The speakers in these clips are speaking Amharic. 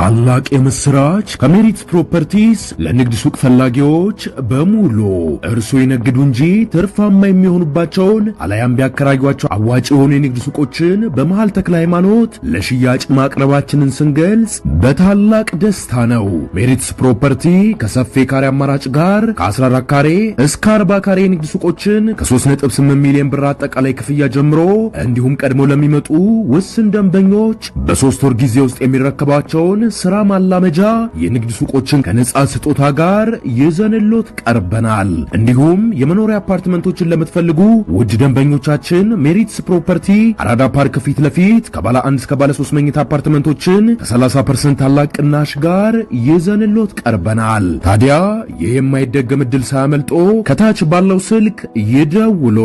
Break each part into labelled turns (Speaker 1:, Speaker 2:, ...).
Speaker 1: ታላቅ የምስራች ከሜሪት ፕሮፐርቲስ ለንግድ ሱቅ ፈላጊዎች በሙሉ እርሶ ይነግዱ እንጂ ትርፋማ የሚሆኑባቸውን አለያም ቢያከራዩአቸው አዋጭ የሆኑ የንግድ ሱቆችን በመሃል ተክለ ሃይማኖት ለሽያጭ ማቅረባችንን ስንገልጽ በታላቅ ደስታ ነው። ሜሪትስ ፕሮፐርቲ ከሰፊ ካሬ አማራጭ ጋር ከ14 ካሬ እስከ 40 ካሬ የንግድ ሱቆችን ከ3.8 ሚሊዮን ብር አጠቃላይ ክፍያ ጀምሮ እንዲሁም ቀድሞ ለሚመጡ ውስን ደንበኞች በ3 ወር ጊዜ ውስጥ የሚረከባቸውን ስራ ማላመጃ የንግድ ሱቆችን ከነጻ ስጦታ ጋር ይዘንሎት ቀርበናል። እንዲሁም የመኖሪያ አፓርትመንቶችን ለምትፈልጉ ውድ ደንበኞቻችን ሜሪትስ ፕሮፐርቲ አራዳ ፓርክ ፊት ለፊት ከባለ 1 እስከ ባለ 3 መኝታ አፓርትመንቶችን ከ30% ታላቅ ቅናሽ ጋር ይዘንሎት ቀርበናል። ታዲያ ይህ የማይደገም ዕድል ሳያመልጦ ከታች ባለው ስልክ ይደውሉ።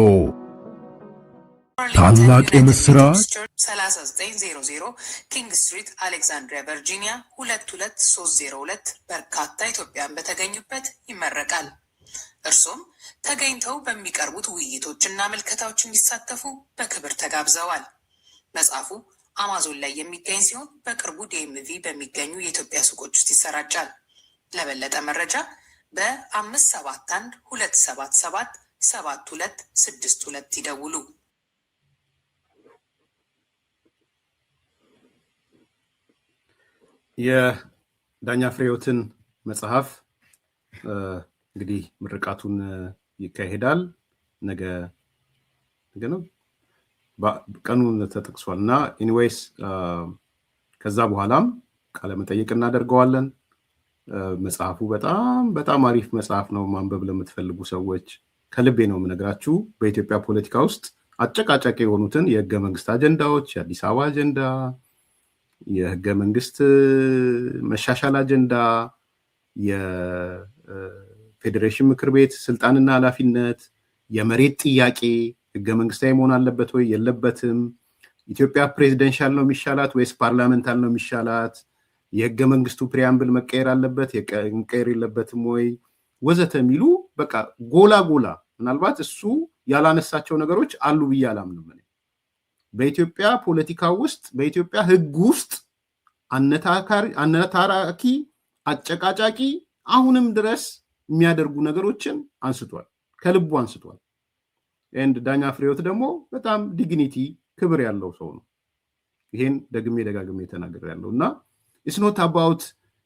Speaker 1: ታላቅ የምስራች
Speaker 2: 3900 ኪንግ ስትሪት አሌክዛንድሪያ ቨርጂኒያ 22302 በርካታ ኢትዮጵያን በተገኙበት ይመረቃል። እርሱም ተገኝተው በሚቀርቡት ውይይቶችና ምልከታዎች እንዲሳተፉ በክብር ተጋብዘዋል። መጽሐፉ አማዞን ላይ የሚገኝ ሲሆን በቅርቡ ዲኤምቪ በሚገኙ የኢትዮጵያ ሱቆች ውስጥ ይሰራጫል። ለበለጠ መረጃ በ571 277 7262 ይደውሉ።
Speaker 3: የዳኛ ፍሬህይወትን መጽሐፍ እንግዲህ ምርቃቱን ይካሄዳል። ነገ ነው ቀኑን ተጠቅሷል እና ኤኒዌይስ ከዛ በኋላም ቃለ መጠይቅ እናደርገዋለን። መጽሐፉ በጣም አሪፍ መጽሐፍ ነው። ማንበብ ለምትፈልጉ ሰዎች ከልቤ ነው የምነግራችሁ። በኢትዮጵያ ፖለቲካ ውስጥ አጨቃጫቂ የሆኑትን የህገ መንግስት አጀንዳዎች፣ የአዲስ አበባ አጀንዳ፣ የህገ መንግስት መሻሻል አጀንዳ፣ የፌዴሬሽን ምክር ቤት ስልጣንና ኃላፊነት፣ የመሬት ጥያቄ ህገ መንግስታዊ መሆን አለበት ወይ የለበትም፣ ኢትዮጵያ ፕሬዚደንሻል ነው የሚሻላት ወይስ ፓርላመንታል ነው የሚሻላት፣ የህገ መንግስቱ ፕሪያምብል መቀየር አለበት መቀየር የለበትም ወይ ወዘተ የሚሉ በቃ ጎላ ምናልባት እሱ ያላነሳቸው ነገሮች አሉ ብዬ አላምንም። በኢትዮጵያ ፖለቲካ ውስጥ በኢትዮጵያ ህግ ውስጥ አነታራኪ አጨቃጫቂ አሁንም ድረስ የሚያደርጉ ነገሮችን አንስቷል፣ ከልቡ አንስቷል። ኤንድ ዳኛ ፍሬህይወት ደግሞ በጣም ዲግኒቲ ክብር ያለው ሰው ነው። ይሄን ደጋግሜ ተናግሬያለሁ እና ኢትስ ኖት አባውት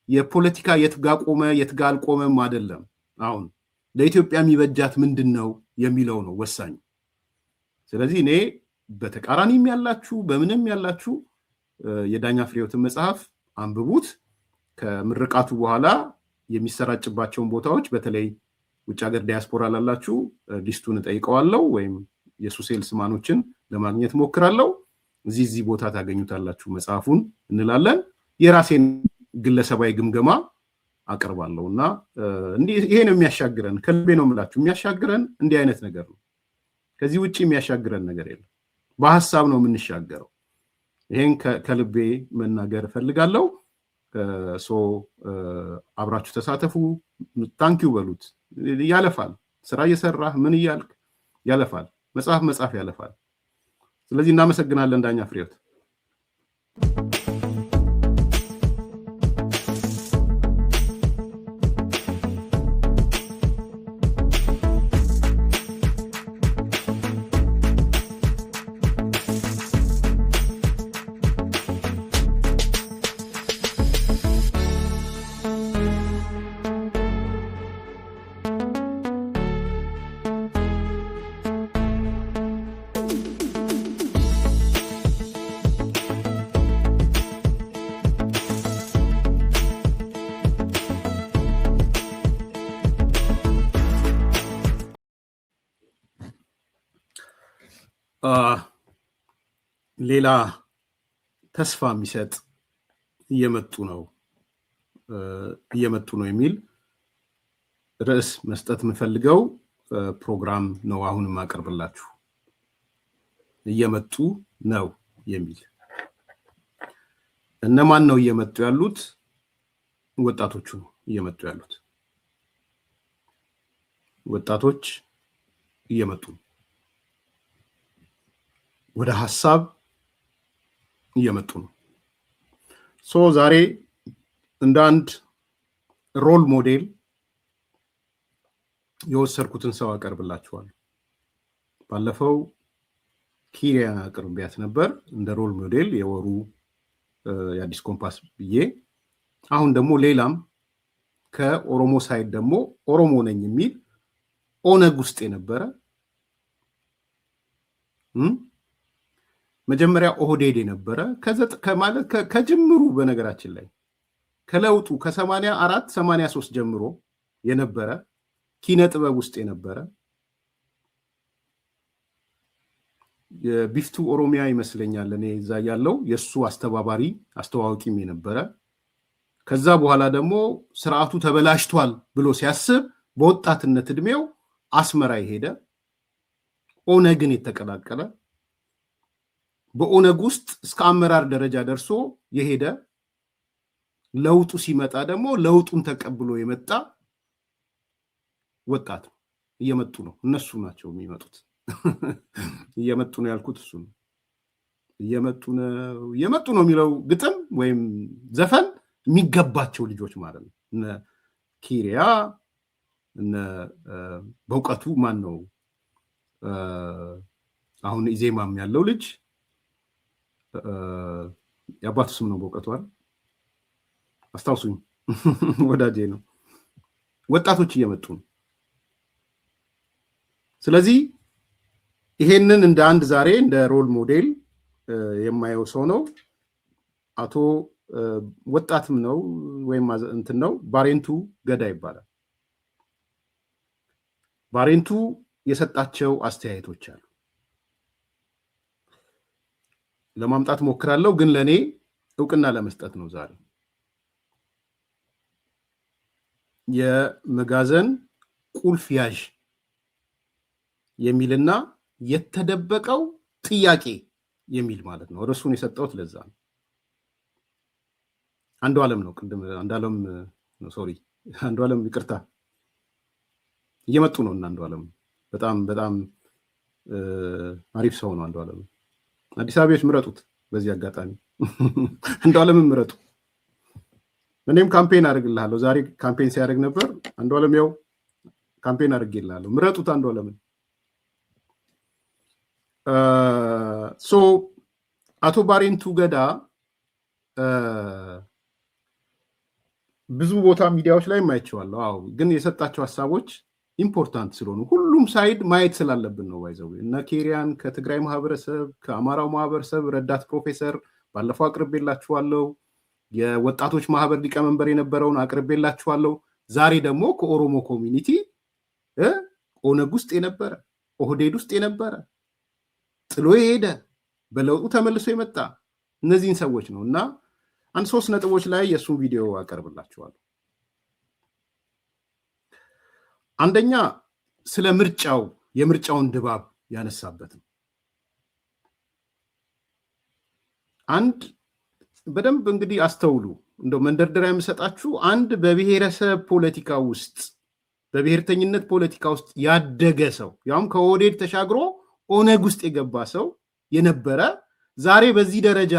Speaker 3: የፖለቲካ የትጋ ቆመ የትጋ አልቆመም አይደለም። አሁን ለኢትዮጵያ የሚበጃት ምንድነው የሚለው ነው ወሳኝ። ስለዚህ እኔ በተቃራኒም ያላችሁ በምንም ያላችሁ የዳኛ ፍሬህይወትን መጽሐፍ አንብቡት። ከምርቃቱ በኋላ የሚሰራጭባቸውን ቦታዎች በተለይ ውጭ ሀገር ዲያስፖራ ላላችሁ ሊስቱን እጠይቀዋለሁ ወይም የሱሴልስ ማኖችን ለማግኘት ሞክራለሁ። እዚህ ቦታ ታገኙታላችሁ መጽሐፉን እንላለን። የራሴን ግለሰባዊ ግምገማ አቀርባለሁ እና ይሄ ነው የሚያሻግረን። ከልቤ ነው የምላችሁ፣ የሚያሻግረን እንዲህ አይነት ነገር ነው። ከዚህ ውጪ የሚያሻግረን ነገር የለም። በሐሳብ ነው የምንሻገረው። ይሄን ከልቤ መናገር ፈልጋለሁ። አብራችሁ ተሳተፉ። ታንኪዩ በሉት። ያለፋል። ስራ እየሰራህ ምን እያልክ ያለፋል። መጽሐፍ ያለፋል። ስለዚህ እናመሰግናለን ዳኛ ፍሬህይወት። ሌላ ተስፋ የሚሰጥ እየመጡ ነው የሚል ርዕስ መስጠት የምፈልገው ፕሮግራም ነው። አሁንም አቀርብላችሁ እየመጡ ነው የሚል እነማን ነው እየመጡ ያሉት? ወጣቶቹ ነው እየመጡ ያሉት። ወጣቶች እየመጡ ወደ ሐሳብ እየመጡ ነው። ዛሬ እንደ አንድ ሮል ሞዴል የወሰድኩትን ሰው አቀርብላችኋለሁ። ባለፈው ኪሪያን አቅርቢያት ነበር እንደ ሮል ሞዴል የወሩ የአዲስ ኮምፓስ ብዬ። አሁን ደግሞ ሌላም ከኦሮሞ ሳይድ ደግሞ ኦሮሞ ነኝ የሚል ኦነግ ውስጥ የነበረ መጀመሪያ ኦህዴድ የነበረ ማለት ከጅምሩ በነገራችን ላይ ከለውጡ ከ84 83 ጀምሮ የነበረ ኪነ ጥበብ ውስጥ የነበረ የቢፍቱ ኦሮሚያ ይመስለኛል እኔ እዛ ያለው የሱ አስተባባሪ አስተዋዋቂም የነበረ ከዛ በኋላ ደግሞ ስርዓቱ ተበላሽቷል ብሎ ሲያስብ በወጣትነት እድሜው አስመራ የሄደ ኦነግን የተቀላቀለ በኦነግ ውስጥ እስከ አመራር ደረጃ ደርሶ የሄደ ለውጡ ሲመጣ ደግሞ ለውጡን ተቀብሎ የመጣ ወጣት ነው። እየመጡ ነው፣ እነሱ ናቸው የሚመጡት። እየመጡ ነው ያልኩት እሱ ነው። እየመጡ ነው የሚለው ግጥም ወይም ዘፈን የሚገባቸው ልጆች ማለት ነው። እነ ኪሪያ እነ በእውቀቱ ማን ነው አሁን ኢዜማም ያለው ልጅ የአባቱ ስም ነው በእውቀቱ አይደል? አስታውሱኝ፣ ወዳጄ ነው። ወጣቶች እየመጡ ነው። ስለዚህ ይሄንን እንደ አንድ ዛሬ እንደ ሮል ሞዴል የማየው ሰው ነው። አቶ ወጣትም ነው ወይም እንትን ነው፣ ባሬንቱ ገዳ ይባላል። ባሬንቱ የሰጣቸው አስተያየቶች አሉ፣ ለማምጣት ሞክራለሁ፣ ግን ለኔ እውቅና ለመስጠት ነው ዛሬ። የመጋዘን ቁልፍ ያዥ የሚልና የተደበቀው ጥያቄ የሚል ማለት ነው። ርዕሱን የሰጠሁት ለዛ ነው። አንዱ ዓለም ነው፣ ቅድም አንዱ ዓለም ነው፣ ሶሪ አንዱ ዓለም ይቅርታ፣ እየመጡ ነው እና አንዱ ዓለም በጣም በጣም አሪፍ ሰው ነው። አንዱ ዓለም አዲስ አበባዎች ምረጡት። በዚህ አጋጣሚ አንዱ ዓለም ምረጡ። እኔም ካምፔን አድርግልሃለሁ። ዛሬ ካምፔን ሲያደርግ ነበር አንዱ ዓለም። ያው ካምፔን አድርግልሃለሁ፣ ምረጡት አንዱ ዓለም። አቶ ባሬንቱ ገዳ ብዙ ቦታ ሚዲያዎች ላይ ማይቸዋለሁ። አዎ፣ ግን የሰጣቸው ሀሳቦች ኢምፖርታንት ስለሆኑ ሁሉም ሳይድ ማየት ስላለብን ነው። ባይዘው እነ ኬሪያን ከትግራይ ማህበረሰብ ከአማራው ማህበረሰብ ረዳት ፕሮፌሰር ባለፈው አቅርቤላችኋለሁ። የወጣቶች ማህበር ሊቀመንበር የነበረውን አቅርቤላችኋለሁ። ዛሬ ደግሞ ከኦሮሞ ኮሚኒቲ ኦነግ ውስጥ የነበረ ኦህዴድ ውስጥ የነበረ ጥሎ የሄደ በለውጡ ተመልሶ የመጣ እነዚህን ሰዎች ነው እና አንድ 3 ነጥቦች ላይ የእሱን ቪዲዮ አቀርብላችኋለሁ። አንደኛ ስለ ምርጫው የምርጫውን ድባብ ያነሳበት ነው። አንድ በደንብ እንግዲህ አስተውሉ። እንደው መንደርደሪያ የምሰጣችሁ አንድ በብሔረሰብ ፖለቲካ ውስጥ በብሔርተኝነት ፖለቲካ ውስጥ ያደገ ሰው ያውም ከኦህዴድ ተሻግሮ ኦነግ ውስጥ የገባ ሰው የነበረ ዛሬ በዚህ ደረጃ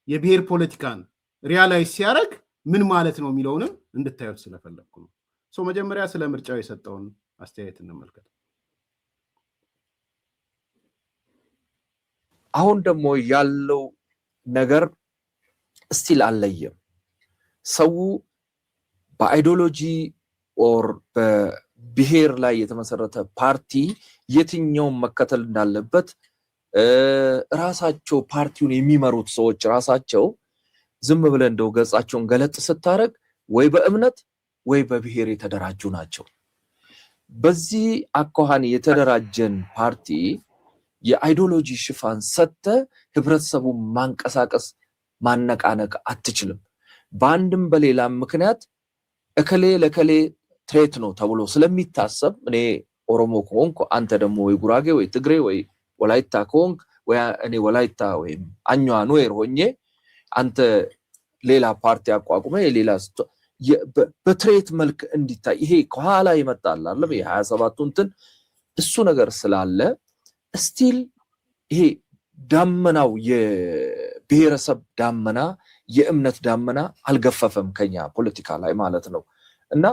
Speaker 3: የብሔር ፖለቲካን ሪያላይዝ ሲያደርግ ምን ማለት ነው የሚለውንም እንድታዩት ስለፈለግኩ ነው። መጀመሪያ ስለ ምርጫው የሰጠውን አስተያየት እንመልከት።
Speaker 4: አሁን ደግሞ ያለው ነገር ስቲል አልለየም። ሰው በአይዲዮሎጂ ኦር በብሔር ላይ የተመሰረተ ፓርቲ የትኛውን መከተል እንዳለበት ራሳቸው ፓርቲውን የሚመሩት ሰዎች ራሳቸው ዝም ብለን እንደው ገጻቸውን ገለጥ ስታረግ ወይ በእምነት ወይ በብሔር የተደራጁ ናቸው። በዚህ አኳኋን የተደራጀን ፓርቲ የአይዲዮሎጂ ሽፋን ሰጥተ ህብረተሰቡን ማንቀሳቀስ ማነቃነቅ አትችልም። በአንድም በሌላም ምክንያት እከሌ ለከሌ ትሬት ነው ተብሎ ስለሚታሰብ እኔ ኦሮሞ ከሆንኩ አንተ ደግሞ ወይ ጉራጌ ወይ ትግሬ ወይ ወላይታ ከሆንክ ወይ እኔ ወላይታ ወይ አኛዋ ኑዌር ሆኜ አንተ ሌላ ፓርቲ አቋቁመ የሌላ በትሬት መልክ እንዲታይ ይሄ ከኋላ ይመጣል አይደል? የ27 እንትን እሱ ነገር ስላለ ስቲል ይሄ ዳመናው የብሔረሰብ ዳመና የእምነት ዳመና አልገፈፈም ከኛ ፖለቲካ ላይ ማለት ነው። እና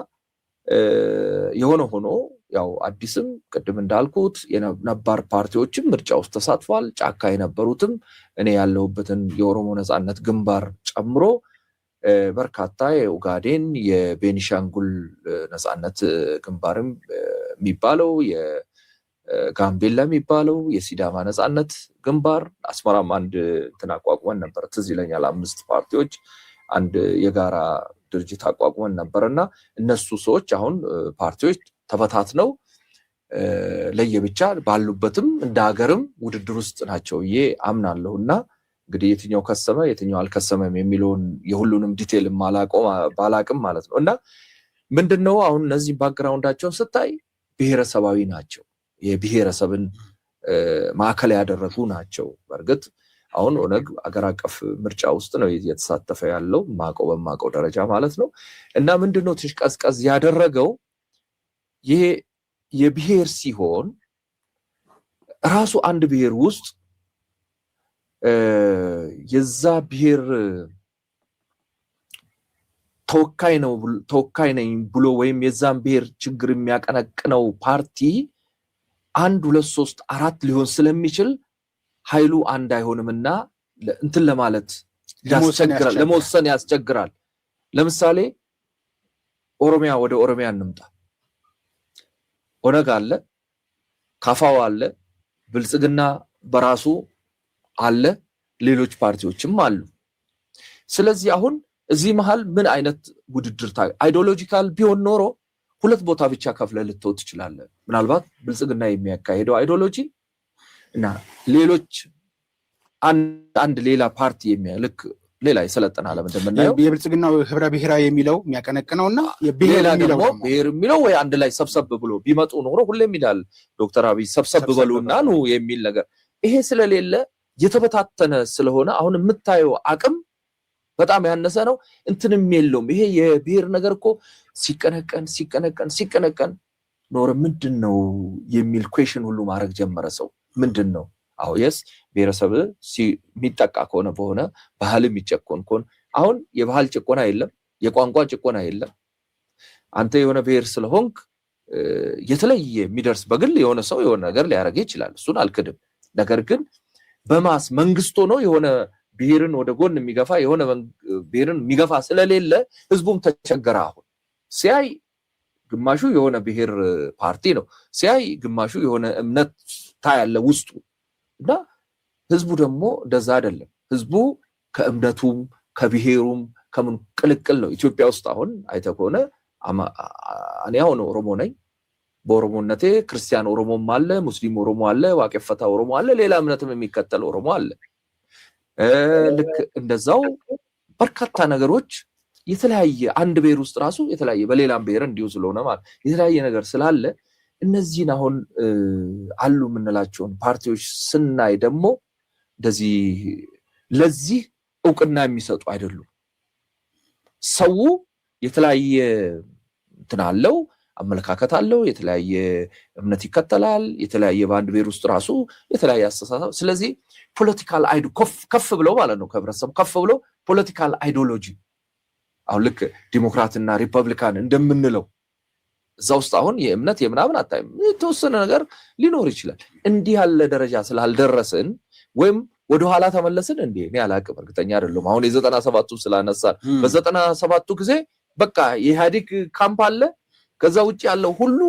Speaker 4: የሆነ ሆኖ ያው አዲስም ቅድም እንዳልኩት የነባር ፓርቲዎችም ምርጫ ውስጥ ተሳትፏል። ጫካ የነበሩትም እኔ ያለሁበትን የኦሮሞ ነጻነት ግንባር ጨምሮ በርካታ የኡጋዴን የቤኒሻንጉል ነጻነት ግንባርም የሚባለው የጋምቤላ የሚባለው የሲዳማ ነጻነት ግንባር አስመራም አንድ አቋቁመን ነበር። ትዝ ይለኛል 5 ፓርቲዎች አንድ የጋራ ድርጅት አቋቁመን ነበርና እነሱ ሰዎች አሁን ፓርቲዎች ተበታትነው ለየብቻ ባሉበትም እንደ ሀገርም ውድድር ውስጥ ናቸው አምናለሁና እንግዲህ የትኛው ከሰመ የትኛው አልከሰመም የሚለውን የሁሉንም ዲቴል ባላቅም ማለት ነው። እና ምንድነው አሁን እነዚህ ባክግራውንዳቸውን ስታይ ብሔረሰባዊ ናቸው፣ የብሔረሰብን ማዕከል ያደረጉ ናቸው። በእርግጥ አሁን ኦነግ አገር አቀፍ ምርጫ ውስጥ ነው እየተሳተፈ ያለው በማቀው ደረጃ ማለት ነው። እና ምንድነው ትንሽ ቀዝቀዝ ያደረገው ይሄ የብሔር ሲሆን ራሱ አንድ ብሔር ውስጥ የዛ ብሔር ተወካይ ነኝ ብሎ ወይም የዛን ብሔር ችግር የሚያቀነቅነው ፓርቲ 1 2 3 4 ሊሆን ስለሚችል ኃይሉ አንድ አይሆንምና እንትን ለማለት ያስቸግራል፣ ለመወሰን ያስቸግራል። ለምሳሌ ኦሮሚያ ወደ ኦሮሚያ እንምጣ። ኦነግ አለ፣ ካፋው አለ፣ ብልጽግና በራሱ አለ፣ ሌሎች ፓርቲዎችም አሉ። ስለዚህ አሁን እዚህ መሃል ምን አይነት ውድድር አይዲዮሎጂካል ቢሆን ኖሮ 2 ቦታ ብቻ ከፍለ ልትወጥ ይችላል። ምናልባት ብልጽግና የሚያካሄደው አይዲዮሎጂ እና ሌሎች አንድ ሌላ ፓርቲ የሚያልክ ሌላ የሰለጠነ ዓለም እንደምናየው
Speaker 5: የብልጽግናው ህብረ ብሔራዊ የሚለው የሚያቀነቅነውና
Speaker 4: የብሔር የሚለው ወይ አንድ ላይ ሰብሰብ ብሎ ቢመጡ ኖሮ ሁሌም ይላል ዶክተር አብይ ሰብሰብ ብሉና ነው የሚል ነገር። ይሄ ስለሌለ የተበታተነ ስለሆነ አሁን የምታየው አቅም በጣም ያነሰ ነው። እንትንም የለውም። ይሄ የብሔር ነገር እኮ ሲቀነቀን ኖር ምንድነው የሚል ኩዌሽን ሁሉ ማድረግ ጀመረ ሰው። ምንድነው አው የስ ብሔረሰብ የሚጠቃ ከሆነ በሆነ ባህል የሚጨቆን ከሆነ አሁን የባህል ጭቆና የለም፣ የቋንቋ ጭቆና የለም። አንተ የሆነ ብሔር ስለሆንክ የተለየ የሚደርስ በግል የሆነ ሰው የሆነ ነገር ሊያረግ ይችላል፣ እሱን አልክድም። ነገር ግን በማስ መንግስት ሆኖ የሆነ ብሔርን ወደ ጎን የሚገፋ የሆነ ብሔርን የሚገፋ ስለሌለ ህዝቡም ተቸገረ። አሁን ሲያይ ግማሹ የሆነ ብሔር ፓርቲ ነው፣ ሲያይ ግማሹ የሆነ እምነት ታያለ ውስጡ። እና ህዝቡ ደግሞ እንደዛ አይደለም። ህዝቡ ከእምነቱም ከብሔሩም ከምን ቅልቅል ነው። ኢትዮጵያ ውስጥ አሁን አይተህ ከሆነ እኔ አሁን ኦሮሞ ነኝ። በኦሮሞነቴ ክርስቲያን ኦሮሞም አለ፣ ሙስሊም ኦሮሞ አለ፣ ዋቄፈታ ኦሮሞ አለ፣ ሌላ እምነትም የሚከተል ኦሮሞ አለ። ልክ እንደዛው በርካታ ነገሮች የተለያየ አንድ ብሔር ውስጥ ራሱ የተለያየ በሌላም ብሔር እንዲሁ ስለሆነ ማለት የተለያየ ነገር ስላለ እነዚህን አሁን አሉ የምንላቸውን ፓርቲዎች ስናይ ደግሞ እንደዚህ ለዚህ እውቅና የሚሰጡ አይደሉም። ሰው የተለያየ እንትን አለው፣ አመለካከት አለው፣ የተለያየ እምነት ይከተላል፣ የተለያየ በአንድ ብሔር ውስጥ ራሱ የተለያየ አስተሳሰብ። ስለዚህ ፖለቲካል ከፍ ብለው ማለት ነው ከህብረተሰቡ ከፍ ብለው ፖለቲካል አይዲዮሎጂ አሁን ልክ ዲሞክራትና ሪፐብሊካን እንደምንለው እዛ ውስጥ አሁን የእምነት የምናምን አታይም። የተወሰነ ነገር ሊኖር ይችላል። እንዲህ ያለ ደረጃ ስላልደረስን ወይም ወደኋላ ተመለስን እንዴ እኔ አላቅም፣ እርግጠኛ አይደለም። አሁን የ97ቱ ስላነሳን በ97ቱ ጊዜ በቃ የኢህአዴግ ካምፕ አለ፣ ከዛ ውጭ ያለው ሁሉ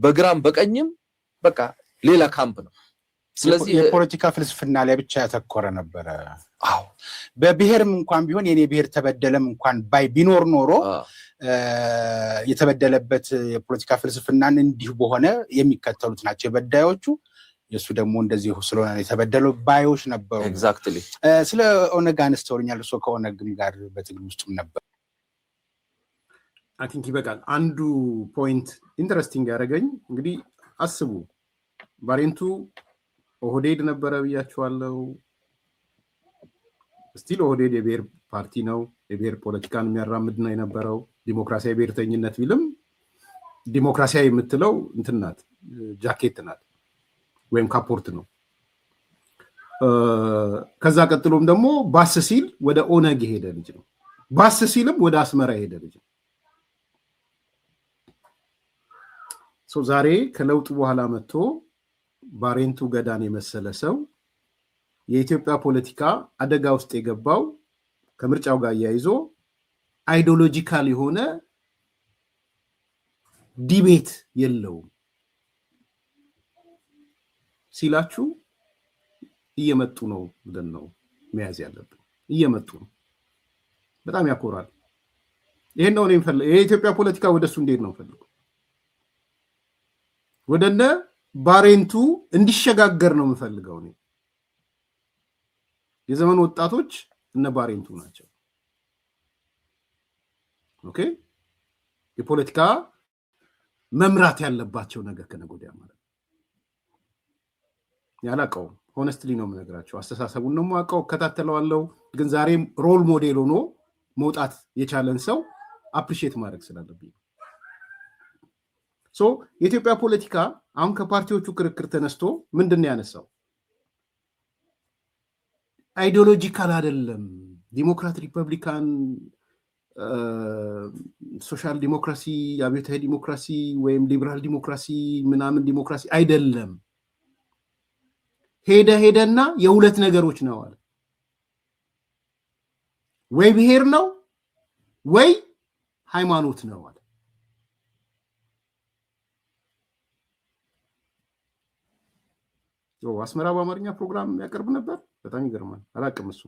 Speaker 4: በግራም በቀኝም በቃ ሌላ ካምፕ ነው። ስለዚህ
Speaker 5: የፖለቲካ ፍልስፍና ላይ ብቻ ያተኮረ ነበረ። አዎ በብሔርም እንኳን ቢሆን የኔ ብሔር ተበደለም እንኳን ቢኖር ኖሮ የተበደለበት የፖለቲካ ፍልስፍናን እንዲሁ በሆነ የሚከተሉት ናቸው የበዳዮቹ፣ የሱ ደግሞ እንደዚህ ስለሆነ የተበደለው ባዮች ነበሩ።
Speaker 4: ኤግዛክትሊ።
Speaker 5: ስለ ኦነግ አነስተውልኛል። እርሶ ከኦነግም ጋር በትግል ውስጥም ነበር።
Speaker 3: አይ ቲንክ ይበቃል። አንዱ ፖይንት ኢንተረስቲንግ ያደረገኝ እንግዲህ አስቡ፣ ባሬንቱ ኦህዴድ ነበረ ብያችኋለሁ። ስቲል ኦህዴድ የብሔር ፓርቲ ነው፣ የብሔር ፖለቲካን የሚያራምድ ነው የነበረው። ዲሞክራሲያዊ ብሔርተኝነት ቢልም ዲሞክራሲያዊ የምትለው እንትን ናት፣ ጃኬት ናት ወይም ካፖርት ነው። ከዛ ቀጥሎም ደግሞ ባስ ሲል ወደ ኦነግ ሄደ ልጅ ነው። ባስ ሲልም ወደ አስመራ ሄደ ልጅ ነው። ዛሬ ከለውጥ በኋላ መጥቶ ባሬንቱ ገዳን የመሰለ ሰው የኢትዮጵያ ፖለቲካ አደጋ ውስጥ የገባው ከምርጫው ጋር ያይዞ አይዲዮሎጂካል የሆነ ዲቤት የለውም ሲላችሁ እየመጡ ነው ብለን ነው መያዝ ያለብን። እየመጡ ነው። በጣም ያኮራል። ይሄን ነው የምፈልገው። የኢትዮጵያ ፖለቲካ ወደሱ እንዴት ነው ፈልገው ወደነ ባሬንቱ እንዲሸጋገር ነው የምፈልገው እኔ። የዘመኑ ወጣቶች እነ ባሬንቱ ናቸው። ኦኬ የፖለቲካ መምራት ያለባቸው ነገር ከነጎዲያ ማለት ያላቀው ሆነስትሊ ነው የምነግራቸው። አስተሳሰቡን ነው የማውቀው፣ እከታተለዋለሁ። ግን ዛሬም ሮል ሞዴል ሆኖ መውጣት የቻለን ሰው አፕሪሺየት ማድረግ ስላለብኝ የኢትዮጵያ ፖለቲካ አሁን ከፓርቲዎቹ ክርክር ተነስቶ ምንድን ነው ያነሳው? አይዲዮሎጂካል አይደለም፣ ዲሞክራት ሪፐብሊካን፣ ሶሻል ዲሞክራሲ፣ አብዮታዊ ዲሞክራሲ ወይም ሊበራል ዲሞክራሲ ምናምን ዲሞክራሲ አይደለም። ሄደና የሁለት ነገሮች ነው አለ። ወይ ብሔር ነው ወይ ሃይማኖት ነው አለ። አስመራ በአማርኛ ፕሮግራም ያቀርብ ነበር። በጣም ይገርማል። አላቅም እሱ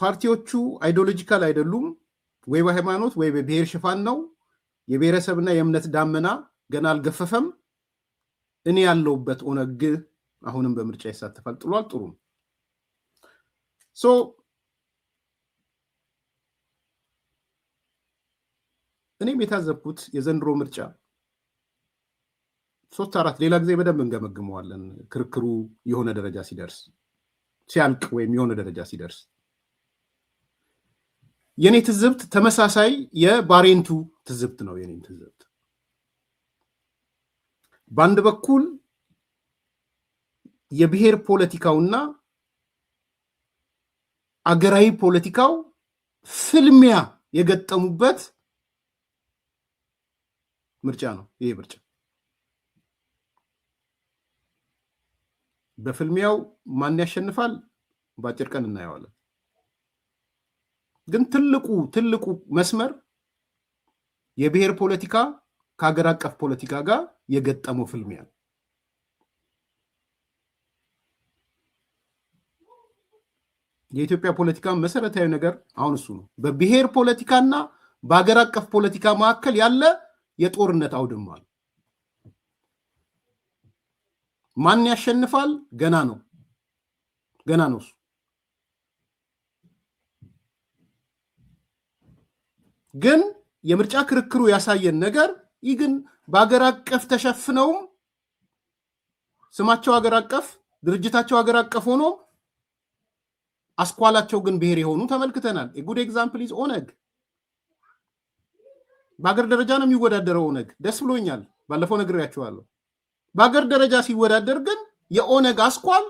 Speaker 3: ፓርቲዎቹ አይዲዮሎጂካል አይደሉም። ወይ በሃይማኖት ወይ በብሔር ሽፋን ነው። የብሔረሰብና የእምነት ዳመና ገና አልገፈፈም። እኔ ያለውበት ኦነግ አሁንም በምርጫ ይሳተፋል ጥሏል። ጥሩ ነው። እኔም የታዘብኩት የዘንድሮ ምርጫ 3-4 ሌላ ጊዜ በደንብ እንገመግመዋለን። ክርክሩ የሆነ ደረጃ ሲደርስ ሲያልቅ ወይም የሆነ ደረጃ ሲደርስ የኔ ትዝብት ተመሳሳይ የባሬንቱ ትዝብት ነው። የኔ ትዝብት በአንድ በኩል የብሔር ፖለቲካውና አገራዊ ፖለቲካው ፍልሚያ የገጠሙበት ምርጫ ነው ይሄ ምርጫ። በፍልሚያው ማን ያሸንፋል በአጭር ቀን እናየዋለን። ግን ትልቁ መስመር የብሔር ፖለቲካ ከሀገር አቀፍ ፖለቲካ ጋር የገጠመው ፍልሚያ ነው። የኢትዮጵያ ፖለቲካ መሰረታዊ ነገር አሁን እሱ ነው። በብሔር ፖለቲካና በሀገር አቀፍ ፖለቲካ መካከል ያለ የጦርነት አውድማ ነው። ማን ያሸንፋል ገና ነው እሱ። ግን የምርጫ ክርክሩ ያሳየን ነገር ይህ ግን በሀገር አቀፍ ተሸፍነውም ስማቸው ሀገር አቀፍ ድርጅታቸው ሀገር አቀፍ ሆኖ አስኳላቸው ግን ብሔር የሆኑ ተመልክተናል። ጉድ ኤግዛምፕል ኢዝ ኦነግ። በሀገር ደረጃ ነው የሚወዳደረው ኦነግ። ደስ ብሎኛል። ባለፈው ነግሬያቸዋለሁ። በሀገር ደረጃ ሲወዳደር ግን የኦነግ አስኳል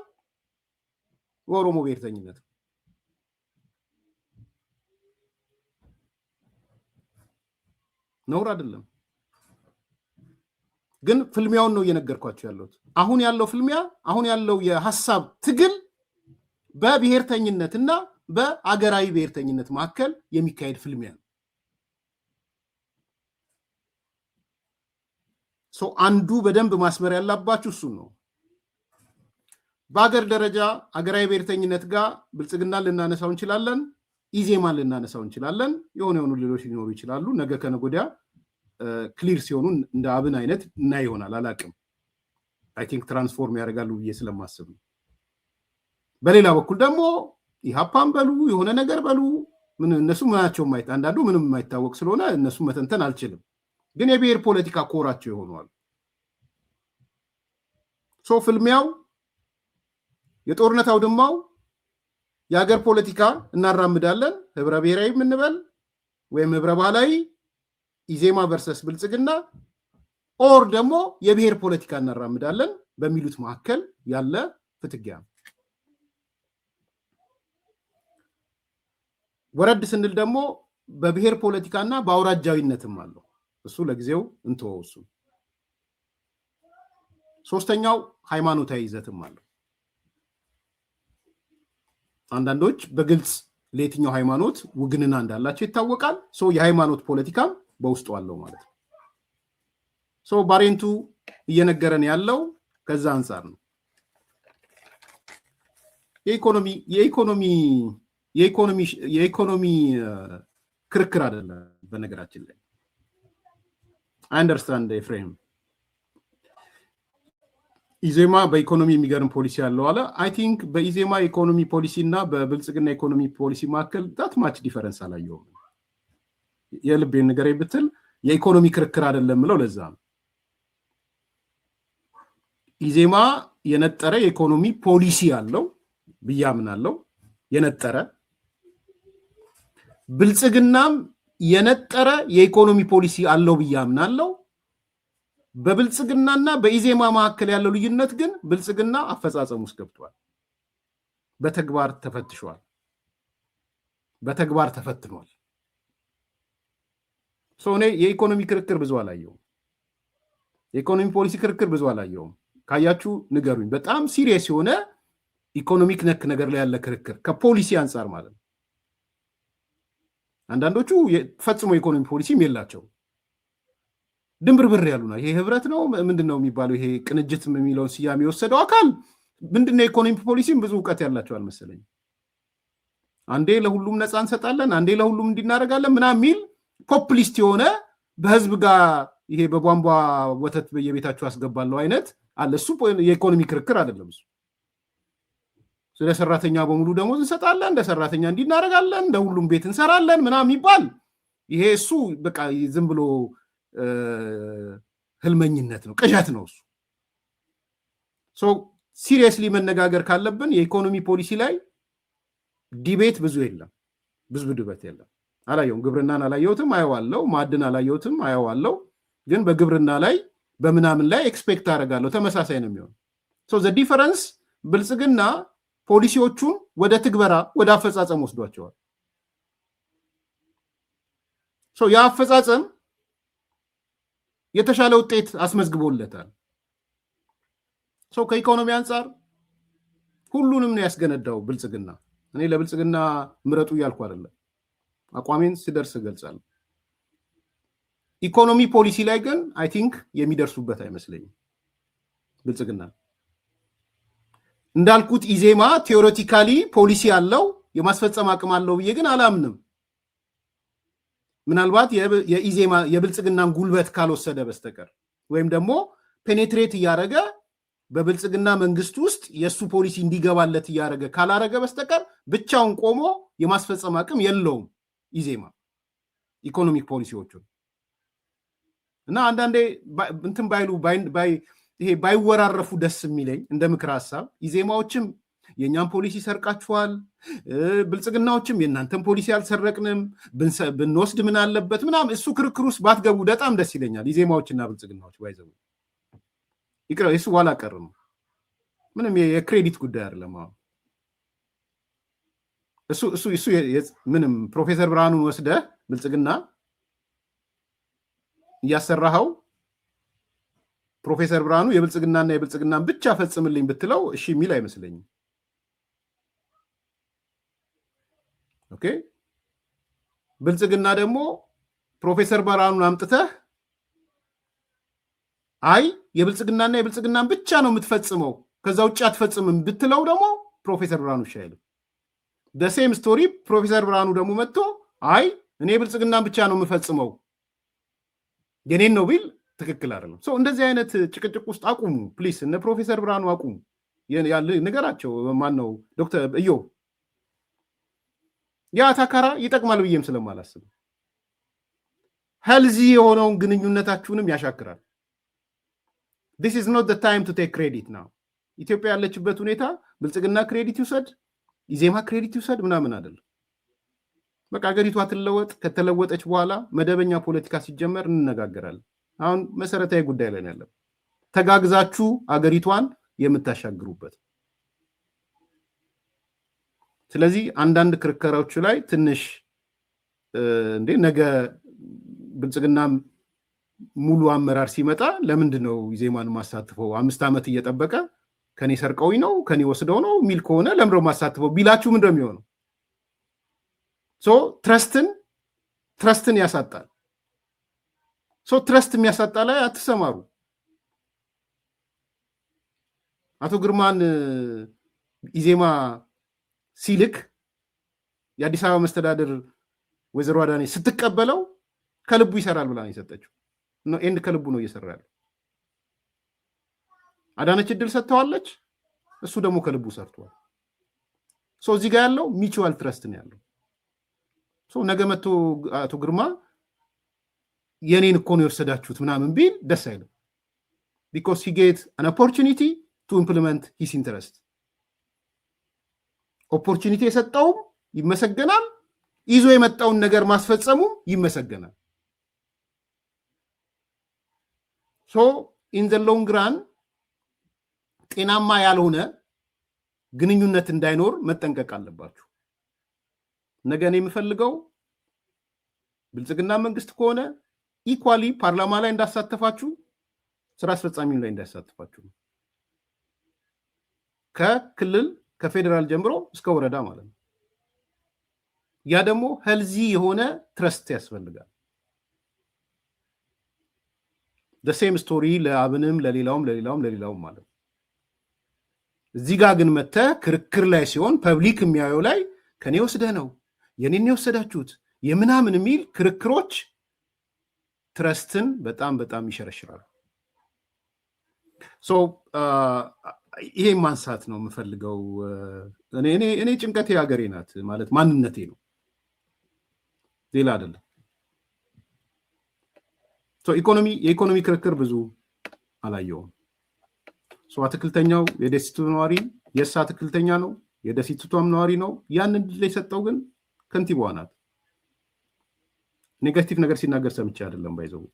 Speaker 3: በኦሮሞ ብሔርተኝነት ነውር አይደለም። ግን ፍልሚያውን ነው እየነገርኳቸው ያለሁት። አሁን ያለው ፍልሚያ አሁን ያለው የሐሳብ ትግል በብሔርተኝነትና በአገራዊ ብሔርተኝነት መካከል የሚካሄድ ፍልሚያ ነው። አንዱ በደንብ ማስመር ያለባችሁ እሱ ነው። በአገር ደረጃ አገራዊ ብሔርተኝነት ጋር ብልጽግና ልናነሳው እንችላለን፣ ኢዜማን ልናነሳው እንችላለን፣ የሆኑ ሌሎች ሊኖሩ ይችላሉ። ነገ ከነገ ወዲያ ክሊር ሲሆኑ እንደ አብን አይነት እና ይሆናል አላቅም። አይ ቲንክ ትራንስፎርም ያደርጋሉ ብዬ ስለማስብ ነው። በሌላ በኩል ደግሞ ኢሃፓን በሉ የሆነ ነገር በሉ ምን እነሱ ምናቸው ማይታ አንዳንዱ ምንም የማይታወቅ ስለሆነ እነሱ መተንተን አልችልም። ግን የብሔር ፖለቲካ ኮራቸው ይሆናል። ፍልሚያው የጦርነት አውድማው የሀገር ፖለቲካ እናራምዳለን፣ ህብረ ብሔራዊ የምንበል ወይም ህብረ ባህላዊ ኢዜማ ቨርሰስ ብልጽግና ኦር ደግሞ የብሔር ፖለቲካ እናራምዳለን በሚሉት መካከል ያለ ፍትጊያ ነው። ወረድ ስንል ደግሞ በብሔር ፖለቲካና በአውራጃዊነትም አለው። እሱ ለጊዜው እንተወው። እሱ ሶስተኛው ሃይማኖታዊ ይዘትም አለው። አንዳንዶች በግልጽ ለየትኛው ሃይማኖት ውግንና እንዳላቸው ይታወቃል። የሃይማኖት ፖለቲካም በውስጡ አለው ማለት ነው። ባሬንቱ እየነገረን ያለው ከዛ አንፃር ነው። የኢኮኖሚ ክርክር አይደለም በነገራችን ላይ። አይ አንደርስታንድ ኤፍሬም ኢዜማ በኢኮኖሚ የሚገርም ፖሊሲ ያለው አለ። አይ ቲንክ በኢዜማ ኢኮኖሚ ፖሊሲ እና በብልጽግና ኢኮኖሚ ፖሊሲ መካከል ዳት ማች ዲፈረንስ አላየሁም። የልቤን ንገረኝ ብትል የኢኮኖሚ ክርክር አይደለም ምለው ለዛ ነው። ኢዜማ የነጠረ የኢኮኖሚ ፖሊሲ ያለው ብያምናለው። የነጠረ ብልጽግናም የነጠረ የኢኮኖሚ ፖሊሲ አለው ብያምናለው። በብልጽግናና በኢዜማ መካከል ያለው ልዩነት ግን ብልጽግና አፈጻጸም ውስጥ ገብቷል። በተግባር ተፈትሿል። በተግባር ተፈትኗል። እኔ የኢኮኖሚ ክርክር ብዙ አላየውም። የኢኮኖሚ ፖሊሲ ክርክር ብዙ አላየውም። ካያችሁ ንገሩኝ። በጣም ሲሪየስ የሆነ ኢኮኖሚክ ነክ ነገር ላይ ያለ ክርክር ከፖሊሲ አንጻር ማለት ነው። አንዳንዶቹ ፈጽሞ ኢኮኖሚ ፖሊሲም የላቸው ድንብርብር ያሉና ይሄ ህብረት ነው ምንድነው የሚባለው ይሄ ቅንጅት የሚለውን ስያሜ የወሰደው አካል ምንድነው ኢኮኖሚ ፖሊሲም ብዙ ዕውቀት ያላቸው አልመሰለኝ። አንዴ ለሁሉም ነፃ እንሰጣለን፣ አንዴ ለሁሉም እንዲናረጋለን ምናምን የሚል ፖፕሊስት የሆነ በህዝብ ጋር ይሄ በቧንቧ ወተት በየቤታችሁ አስገባለሁ አይነት አለ። እሱ የኢኮኖሚ ክርክር አይደለም። እሱ ስለ ሰራተኛ በሙሉ ደሞዝ እንሰጣለን፣ እንደ ሰራተኛ እንዲናረጋለን፣ እንደ ሁሉም ቤት እንሰራለን ምናምን ይባል ይሄ እሱ በቃ ዝም ብሎ ህልመኝነት ነው፣ ቅዠት ነው እሱ። ሲሪየስሊ መነጋገር ካለብን የኢኮኖሚ ፖሊሲ ላይ ዲቤት ብዙ የለም፣ ብዙ ድበት የለም። አላየውም። ግብርናን አላየሁትም፣ አየዋለሁ። ማዕድን አላየሁትም፣ አየዋለሁ። ግን በግብርና ላይ በምናምን ላይ ኤክስፔክት አደርጋለሁ ተመሳሳይ ነው የሚሆን። ዘ ዲፈረንስ ብልጽግና ፖሊሲዎቹን ወደ ትግበራ ወደ አፈጻጸም ወስዷቸዋል። የአፈጻጸም የተሻለ ውጤት አስመዝግቦለታል። ከኢኮኖሚ አንጻር ሁሉንም ነው ያስገነዳው ብልጽግና። እኔ ለብልጽግና ምረጡ እያልኩ አይደለም፣ አቋሜን ሲደርስ እገልጻለሁ። ኢኮኖሚ ፖሊሲ ላይ ግን አይ ቲንክ የሚደርሱበት አይመስለኝም። ብልጽግና እንዳልኩት ኢዜማ ቴዎሬቲካሊ ፖሊሲ ያለው የማስፈጸም አቅም አለው ብዬ ግን አላምንም። ምናልባት የኢዜማ የብልጽግናን ጉልበት ካልወሰደ በስተቀር ወይም ደግሞ ፔኔትሬት እያደረገ በብልጽግና መንግስት ውስጥ የእሱ ፖሊሲ እንዲገባለት እያደረገ ካላረገ በስተቀር ብቻውን ቆሞ የማስፈጸም አቅም የለውም ኢዜማ ኢኮኖሚክ ፖሊሲዎቹን። እና አንዳንዴ እንትን ባይሉ ይሄ ባይወራረፉ ደስ የሚለኝ እንደ ምክር ሀሳብ ኢዜማዎችም የእኛን ፖሊሲ ሰርቃችኋል፣ ብልጽግናዎችም የእናንተን ፖሊሲ አልሰረቅንም ብንወስድ ምን አለበት ምናምን እሱ ክርክር ውስጥ ባትገቡ በጣም ደስ ይለኛል። ኢዜማዎችና ብልጽግናዎች ባይዘው ይቅር፣ እሱ ኋላ ቀር ነው። ምንም የክሬዲት ጉዳይ አይደለም። እሱ ምንም ፕሮፌሰር ብርሃኑን ወስደህ ብልጽግና እያሰራኸው ፕሮፌሰር ብርሃኑ የብልጽግናና የብልጽግናን ብቻ ፈጽምልኝ ብትለው እሺ የሚል አይመስለኝም። ኦኬ፣ ብልጽግና ደግሞ ፕሮፌሰር ብርሃኑን አምጥተህ አይ የብልጽግናና የብልጽግናን ብቻ ነው የምትፈጽመው ከዛ ውጭ አትፈጽምም ብትለው ደግሞ ፕሮፌሰር ብርሃኑ ይሻላል። ደሴም ስቶሪ ፕሮፌሰር ብርሃኑ ደግሞ መጥቶ አይ እኔ የብልጽግናን ብቻ ነው የምፈጽመው የኔን ነው ቢል ትክክል አይደለም። እንደዚህ አይነት ጭቅጭቅ ውስጥ አቁሙ ፕሊስ። እነ ፕሮፌሰር ብርሃኑ አቁሙ ያለ ነገራቸው። ማን ነው ዶክተር እዮ ያ ታካራ ይጠቅማል ብዬም ስለማላስብ ሄልዚ የሆነውን ግንኙነታችሁንም ያሻክራል። this is not the time to take credit now። ኢትዮጵያ ያለችበት ሁኔታ ብልጽግና ክሬዲት ይውሰድ ኢዜማ ክሬዲት ይውሰድ ምናምን አይደለም። በቃ ሀገሪቷ ትለወጥ። ከተለወጠች በኋላ መደበኛ ፖለቲካ ሲጀመር እንነጋገራለን። አሁን መሰረታዊ ጉዳይ ላይ ያለው ተጋግዛችሁ አገሪቷን የምታሻግሩበት። ስለዚህ አንዳንድ ክርክሮች ላይ ትንሽ እንዴ ነገ ብልጽግና ሙሉ አመራር ሲመጣ ለምንድን ነው ኢዜማን ማሳትፈው 5 ዓመት እየጠበቀ ከኔ ሰርቀውኝ ነው ከኔ ወስደው ነው ሚል ከሆነ ለምንድነው ማሳትፈው ቢላችሁ ምንድነው የሚሆነው? ትረስትን ያሳጣል። ትረስት የሚያሳጣ ላይ አትሰማሩ። አቶ ግርማን ኢዜማ ሲልክ የአዲስ አበባ መስተዳድር ወይዘሮ አዳነች ስትቀበለው ከልቡ ይሰራል ብላ ነው የሰጠችው። ኤንድ ከልቡ ነው እየሰራ ያለው። አዳነች እድል ሰጥተዋለች፣ እሱ ደግሞ ከልቡ ሰርቷል። እዚህ ጋር ያለው ሚቹዋል ትረስት ነው ያለው። ነገ መጥቶ አቶ ግርማ የኔን እኮ ነው የወሰዳችሁት ምናምን ቢል ደስ አይልም። because he get an opportunity to implement his interest. ኦፖርቹኒቲ የሰጠውም ይመሰገናል፣ ይዞ የመጣውን ነገር ማስፈጸሙ ይመሰገናል። in the long run ጤናማ ያልሆነ ግንኙነት እንዳይኖር መጠንቀቅ አለባችሁ። ነገ እኔ የምፈልገው ብልጽግና መንግስት ከሆነ ኢኳሊ ፓርላማ ላይ እንዳሳተፋችሁ ስራ አስፈጻሚው ላይ እንዳሳተፋችሁ ከክልል ከፌደራል ጀምሮ እስከ ወረዳ ማለት ነው። ያ ደግሞ ሄልዚ የሆነ ትረስት ያስፈልጋል። the same story ለአብንም ለሌላውም ማለት ነው። እዚህ ጋር ግን መተ ክርክር ላይ ሲሆን ፐብሊክ የሚያየው ላይ ከኔ ወስደህ ነው የኔን የወሰዳችሁት የምናምን የሚል ክርክሮች ትረስትን በጣም ይሸረሽራሉ። ይሄ ማንሳት ነው የምፈልገው። እኔ ጭንቀቴ ሀገሬ ናት ማለት ማንነቴ ነው፣ ሌላ አይደለም። የኢኮኖሚ ክርክር ብዙ አላየውም። አትክልተኛው የደሴቱ ነዋሪ የእሳ አትክልተኛ ነው፣ የደሴቱም ነዋሪ ነው። ያንን ድል የሰጠው ግን ከንቲባዋ ናት። ኔጋቲቭ ነገር ሲናገር ሰምቼ አይደለም ባይዘው።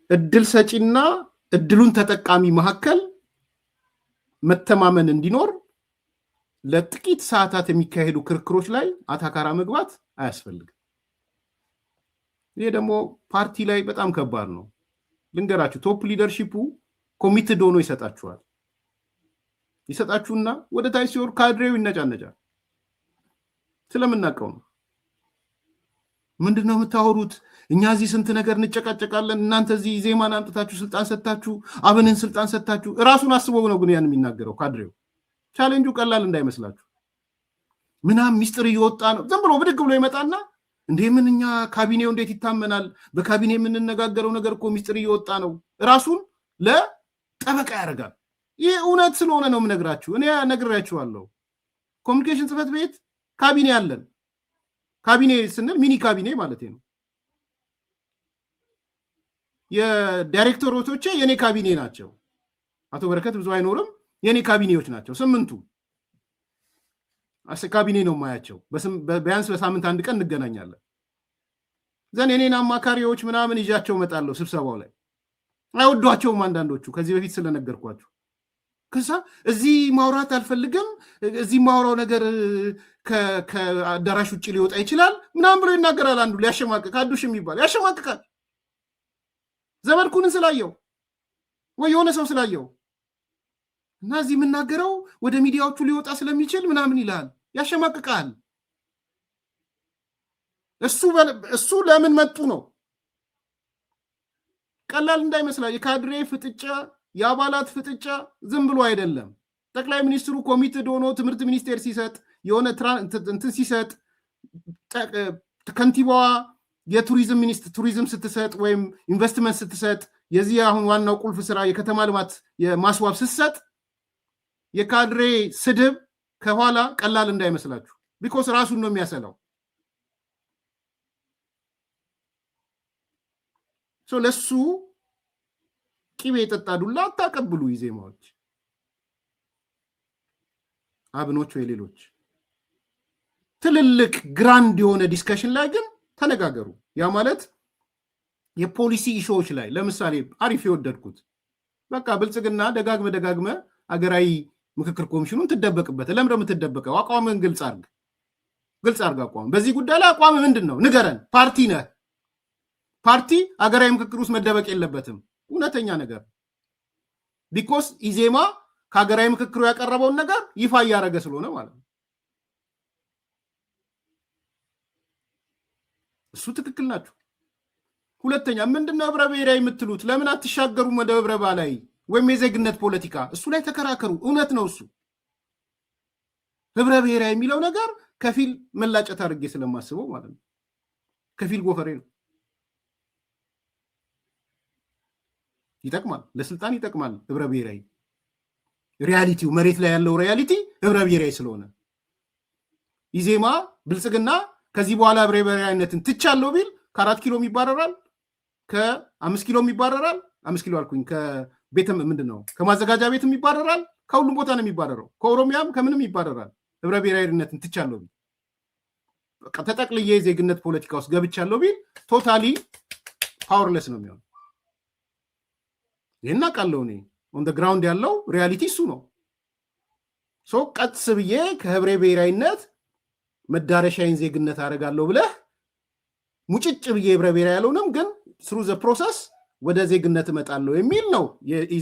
Speaker 3: እድል ሰጪና እድሉን ተጠቃሚ መካከል መተማመን እንዲኖር ለጥቂት ሰዓታት የሚካሄዱ ክርክሮች ላይ አታካራ መግባት አያስፈልግም። ይሄ ደግሞ ፓርቲ ላይ በጣም ከባድ ነው። ልንገራችሁ፣ ቶፕ ሊደርሺፑ ኮሚትድ ሆኖ ይሰጣችሁና ወደ ታች ሲወር ካድሬው ይነጫነጫል። ስለምናውቀው ነው። ምንድነው የምታወሩት? እኛ እዚህ ስንት ነገር እንጨቃጨቃለን፣ እናንተ እዚህ ዜማን አምጥታችሁ ስልጣን ሰጣችሁ፣ አብንን ስልጣን ሰጣችሁ። ራሱን አስበው ነው ግን ያን የሚናገረው ካድሬው። ቻሌንጁ ቀላል እንዳይመስላችሁ። ምናምን ሚስጥር እየወጣ ነው። ዝም ብሎ ብድግ ብሎ ይመጣና እንዴ ምን እኛ ካቢኔው እንዴት ይታመናል? በካቢኔ የምንነጋገረው ነገር እኮ ሚስጥር እየወጣ ነው። ራሱን ለጠበቃ ያደርጋል። ይህ እውነት ስለሆነ ነው የምነግራችሁ። እኔ ነግራችኋለሁ። ኮሚኒኬሽን ጽሕፈት ቤት ካቢኔ አለን። ካቢኔ ስንል ሚኒ ካቢኔ ማለት ነው። የዳይሬክተሮቶቼ የኔ ካቢኔ ናቸው። አቶ በረከት ብዙ አይኖርም፣ የኔ ካቢኔዎች ናቸው 8ቱ። ካቢኔ ነው ማያቸው። ቢያንስ በሳምንት አንድ ቀን እንገናኛለን። ዘን የኔን አማካሪዎች ምናምን ይዣቸው እመጣለሁ ስብሰባው ላይ። አይወዷቸውም አንዳንዶቹ፣ ከዚህ በፊት ስለነገርኳችሁ። ከዛ እዚህ ማውራት አልፈልግም፣ እዚህ ማውራው ነገር ከአዳራሽ ውጭ ሊወጣ ይችላል ምናምን ብሎ ይናገራል። አንዱ ሊያሸማቅቅ፣ አዱሽ የሚባል ያሸማቅቃል። ዘመድኩንን ስላየው ወይ የሆነ ሰው ስላየው እና እዚህ የምናገረው ወደ ሚዲያዎቹ ሊወጣ ስለሚችል ምናምን ይላል፣ ያሸማቅቃል። እሱ ለምን መጡ ነው። ቀላል እንዳይመስላ የካድሬ ፍጥጫ፣ የአባላት ፍጥጫ ዝም ብሎ አይደለም። ጠቅላይ ሚኒስትሩ ኮሚትድ ሆኖ ትምህርት ሚኒስቴር ሲሰጥ፣ የሆነ እንትን ሲሰጥ፣ ከንቲባዋ የቱሪዝም ሚኒስትር ቱሪዝም ስትሰጥ ወይም ኢንቨስትመንት ስትሰጥ፣ የዚህ አሁን ዋናው ቁልፍ ስራ የከተማ ልማት የማስዋብ ስትሰጥ የካድሬ ስድብ ከኋላ ቀላል እንዳይመስላችሁ። ቢኮስ ራሱን ነው የሚያሰላው። ለሱ ቂቤ የጠጣ ዱላ አታቀብሉ። ኢዜማዎች፣ አብኖች ወይ ሌሎች ትልልቅ ግራንድ የሆነ ዲስከሽን ላይ ግን ተነጋገሩ። ያ ማለት የፖሊሲ ኢሹዎች ላይ ለምሳሌ አሪፍ የወደድኩት በቃ ብልጽግና ደጋግመ አገራዊ ምክክር ኮሚሽኑን ትደበቅበት። ለምን የምትደበቀው? አቋምን ግልጽ አርግ አቋም። በዚህ ጉዳይ ላይ አቋም ምንድን ነው? ንገረን። ፓርቲ ነህ። ፓርቲ አገራዊ ምክክር ውስጥ መደበቅ የለበትም። እውነተኛ ነገር ቢኮስ ኢዜማ ከሀገራዊ ምክክሩ ያቀረበውን ነገር ይፋ እያደረገ ስለሆነ ማለት ነው። እሱ ትክክል ናቸው። ሁለተኛ ምንድነው ህብረ ብሔራዊ የምትሉት? ለምን አትሻገሩም ወደ ህብረ ባህላዊ ወይም የዜግነት ፖለቲካ? እሱ ላይ ተከራከሩ። እውነት ነው እሱ። ህብረ ብሔራዊ የሚለው ነገር ከፊል መላጨት አድርጌ ስለማስበው ማለት ነው። ከፊል ጎፈሬ ነው። ይጠቅማል፣ ለስልጣን ይጠቅማል። ህብረ ብሔራዊ ሪያሊቲው መሬት ላይ ያለው ሪያሊቲ ህብረ ብሔራዊ ስለሆነ ኢዜማ ብልጽግና ከዚህ በኋላ ህብረ ብሔራዊነትን ትቻለው ቢል ከ4 ኪሎም ይባረራል፣ ከ5 ኪሎም ይባረራል። 5 ኪሎ አልኩኝ። ከቤተ ምንድነው ከማዘጋጃ ቤትም ይባረራል። ከሁሉም ቦታ ነው የሚባረረው። ከኦሮሚያም ከምንም ይባረራል። ህብረ ብሔራዊነትን ትቻለው ቢል በቃ ተጠቅልዬ ዜግነት ፖለቲካ ውስጥ ገብቻለሁ ቢል ቶታሊ ፓወርለስ ነው የሚሆነው። ይሄን አውቃለሁ እኔ። ኦን ዘ ግራውንድ ያለው ሪያሊቲ እሱ ነው። ሶ ቀጥስ ብዬ ከህብረ ብሔራዊነት መዳረሻዬን ዜግነት አደርጋለሁ ብለህ ሙጭጭ ብዬ ህብረ ብሔራዊ ያለውንም ግን ስሩ ዘ ፕሮሰስ ወደ ዜግነት እመጣለሁ የሚል ነው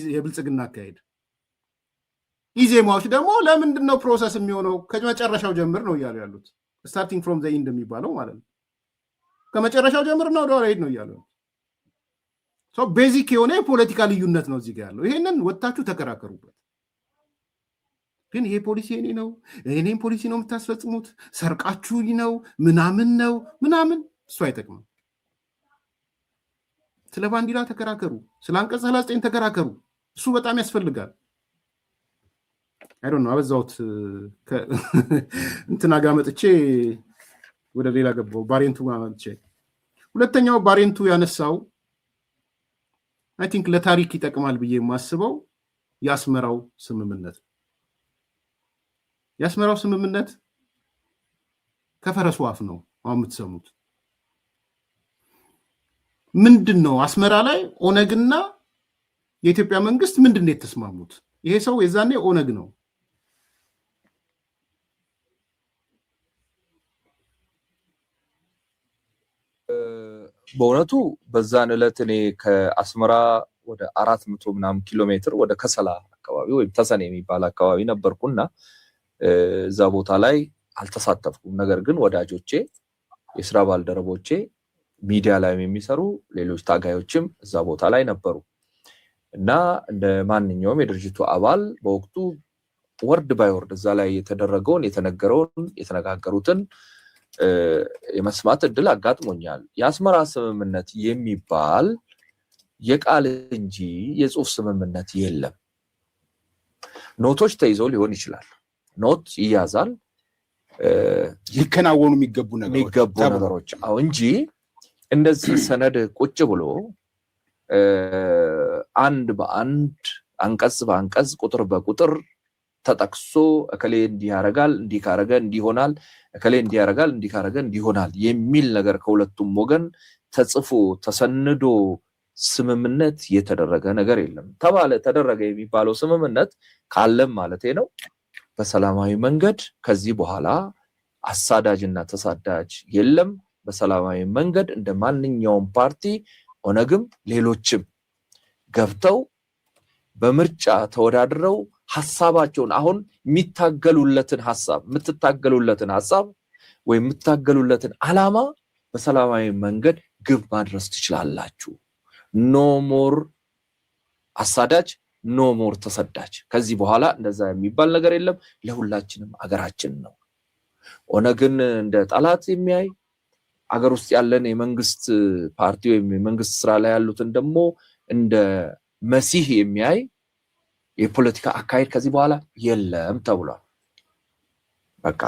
Speaker 3: የብልጽግና አካሄድ። ኢዜማዎች ደግሞ ለምንድን ነው ፕሮሰስ የሚሆነው? ከመጨረሻው ጀምር ነው እያሉ ያሉት። ስታርቲንግ ፍሮም ዘ ኢንድ የሚባለው ማለት ነው። ከመጨረሻው ጀምርና ወደ ኋላ ሄድ ነው እያሉ ቤዚክ የሆነ የፖለቲካ ልዩነት ነው እዚህ ጋር ያለው። ይሄንን ወጥታችሁ ተከራከሩበት። ግን ይሄ ፖሊሲ እኔ ነው እኔም ፖሊሲ ነው የምታስፈጽሙት፣ ሰርቃችሁኝ ነው ምናምን እሱ አይጠቅምም። ስለ ባንዲራ ተከራከሩ፣ ስለ አንቀጽ 39 ተከራከሩ። እሱ በጣም ያስፈልጋል። አይ ዶንት ኖ አበዛውት። እንትና ጋር መጥቼ ወደ ሌላ ገባው። ባሬንቱ ጋር መጥቼ ሁለተኛው ባሬንቱ ያነሳው አይ ቲንክ ለታሪክ ይጠቅማል ብዬ የማስበው የአስመራው ስምምነት። የአስመራው ስምምነት ከፈረሱ አፍ ነው አሁን የምትሰሙት። ምንድን ነው አስመራ ላይ ኦነግና የኢትዮጵያ መንግስት ምንድን ነው የተስማሙት? ይሄ ሰው የዛኔ ኦነግ ነው።
Speaker 4: በእውነቱ በዛን ዕለት እኔ ከአስመራ ወደ 400 ምናምን ኪሎ ሜትር ወደ ከሰላ አካባቢ ወይም ተሰኔ የሚባል አካባቢ ነበርኩና እዛ ቦታ ላይ አልተሳተፍኩም። ነገር ግን ወዳጆቼ፣ የስራ ባልደረቦቼ፣ ሚዲያ ላይ የሚሰሩ ሌሎች ታጋዮችም እዛ ቦታ ላይ ነበሩ እና እንደ ማንኛውም የድርጅቱ አባል በወቅቱ ወርድ ባይ ወርድ እዛ ላይ የተደረገውን የተነገረውን የተነጋገሩትን የመስማት እድል አጋጥሞኛል። የአስመራ ስምምነት የሚባል የቃል እንጂ የጽሁፍ ስምምነት የለም። ኖቶች ተይዘው ሊሆን ይችላል። ኖት ይያዛል፣
Speaker 5: ሊከናወኑ የሚገቡ
Speaker 4: ነገሮች አዎ፣ እንጂ እንደዚህ ሰነድ ቁጭ ብሎ አንድ በአንድ አንቀጽ በአንቀጽ ቁጥር በቁጥር ተጠቅሶ እከሌ እንዲህ ያረጋል እንዲህ ካረገ እንዲሆናል እከሌ እንዲህ ያረጋል እንዲህ ካረገ እንዲሆናል የሚል ነገር ከሁለቱም ወገን ተጽፎ ተሰንዶ ስምምነት የተደረገ ነገር የለም። ተደረገ የሚባለው ስምምነት ካለም ማለት ነው በሰላማዊ መንገድ ከዚህ በኋላ አሳዳጅና ተሳዳጅ የለም። በሰላማዊ መንገድ እንደ ማንኛውም ፓርቲ ኦነግም ሌሎችም ገብተው በምርጫ ተወዳድረው ሐሳባቸውን አሁን የምትታገሉለትን ሐሳብ ወይ የምትታገሉለትን ዓላማ በሰላማዊ መንገድ ግብ ማድረስ ትችላላችሁ። ኖ ሞር አሳዳጅ፣ ኖ ሞር ተሰዳጅ። ከዚህ በኋላ እንደዛ የሚባል ነገር የለም። ለሁላችንም አገራችን ነው። ኦነግን እንደ ጠላት የሚያይ አገር ውስጥ ያለን የመንግስት ፓርቲ ወይም የመንግስት ስራ ላይ ያሉትን ደግሞ እንደ መሲህ የሚያይ የፖለቲካ አካሄድ ከዚህ በኋላ የለም ተብሏል። በቃ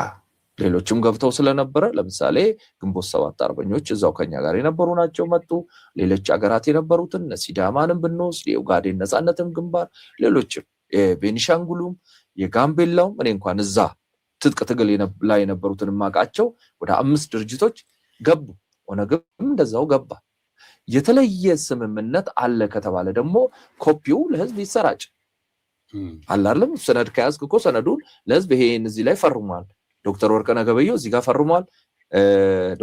Speaker 4: ሌሎችም ገብተው ስለነበረ ለምሳሌ ግንቦት ሰባት አርበኞች እዛው ከኛ ጋር የነበሩ ናቸው መጡ። ሌሎች አገራት የነበሩትን ሲዳማንም ብንወስድ የኡጋዴን ነፃነትም ግንባር፣ ሌሎችም የቤኒሻንጉሉም የጋምቤላውም እኔ እንኳን እዛ ትጥቅ ትግል ላይ የነበሩትን ማቃቸው ወደ 5 ድርጅቶች ገቡ። ኦነግም እንደዛው ገባ። የተለየ ስምምነት አለ ከተባለ ደግሞ ኮፒው ለህዝብ ይሰራጭ አላለም ሰነድ ከያዝክ እኮ ሰነዱን ለህዝብ ይሄን እዚህ ላይ ፈርሟል ዶክተር ወርቅነህ ገበየሁ እዚህ ጋር ፈርሟል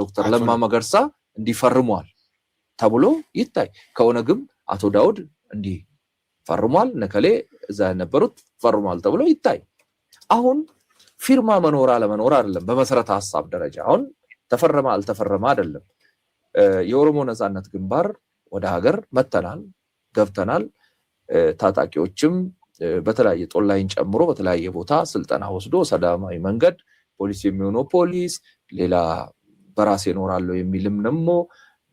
Speaker 4: ዶክተር ለማ መገርሳ እንዲፈርሟል ተብሎ ይታይ ከሆነ ግን አቶ ዳውድ እንዲ ፈርሟል ነከሌ እዛ ነበሩት ፈርሟል ተብሎ ይታይ አሁን ፊርማ መኖር አለ መኖር አይደለም በመሰረተ ሐሳብ ደረጃ አሁን ተፈረመ አልተፈረመ አይደለም የኦሮሞ ነጻነት ግንባር ወደ ሀገር መተናል ገብተናል ታጣቂዎችም በተለያየ ጦላይን ጨምሮ በተለያየ ቦታ ስልጠና ወስዶ ሰላማዊ መንገድ ፖሊስ የሚሆነው ፖሊስ ሌላ በራስ ይኖራል የሚልም ነሞ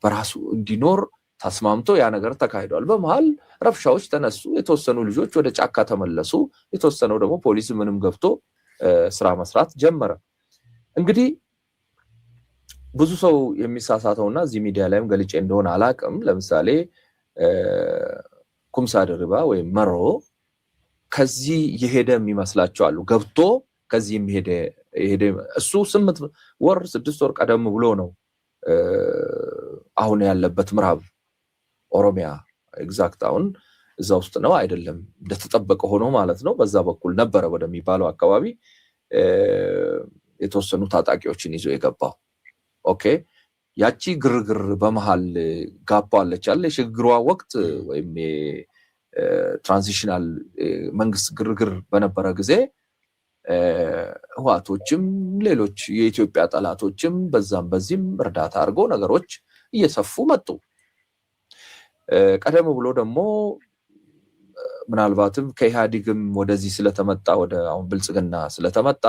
Speaker 4: በራሱ እንዲኖር ተስማምቶ ያ ነገር ተካሂዷል በመሃል ረፍሻዎች ተነሱ የተወሰኑ ልጆች ወደ ጫካ ተመለሱ የተወሰነው ደግሞ ፖሊስ ምንም ገብቶ ስራ መስራት ጀመረ እንግዲህ ብዙ ሰው የሚሳሳተውና እዚህ ሚዲያ ላይም ገልጬ እንደሆነ አላቅም ለምሳሌ ኩምሳ ድርባ ወይ መሮ ከዚህ የሄደ የሚመስላቸው አሉ ገብቶ ከዚህ የሚሄደ እሱ 8 ወር 6 ወር ቀደም ብሎ ነው አሁን ያለበት ምዕራብ ኦሮሚያ ኤግዛክት አሁን እዛ ውስጥ ነው አይደለም እንደተጠበቀ ሆኖ ማለት ነው በዛ በኩል ነበር ወደሚባለው አካባቢ የተወሰኑ ታጣቂዎችን ይዞ የገባው ኦኬ ያቺ ግርግር በመሃል ጋባለች አለ ሽግግሯ ወቅት ወይም ትራንዚሽናል መንግስት ግርግር በነበረ ጊዜ ህዋቶችም ሌሎች የኢትዮጵያ ጠላቶችም በዛም በዚህም እርዳታ አድርጎ ነገሮች እየሰፉ መጡ ቀደም ብሎ ደግሞ ምናልባትም ከኢህአዲግም ወደዚህ ስለተመጣ ወደ አሁን ብልጽግና ስለተመጣ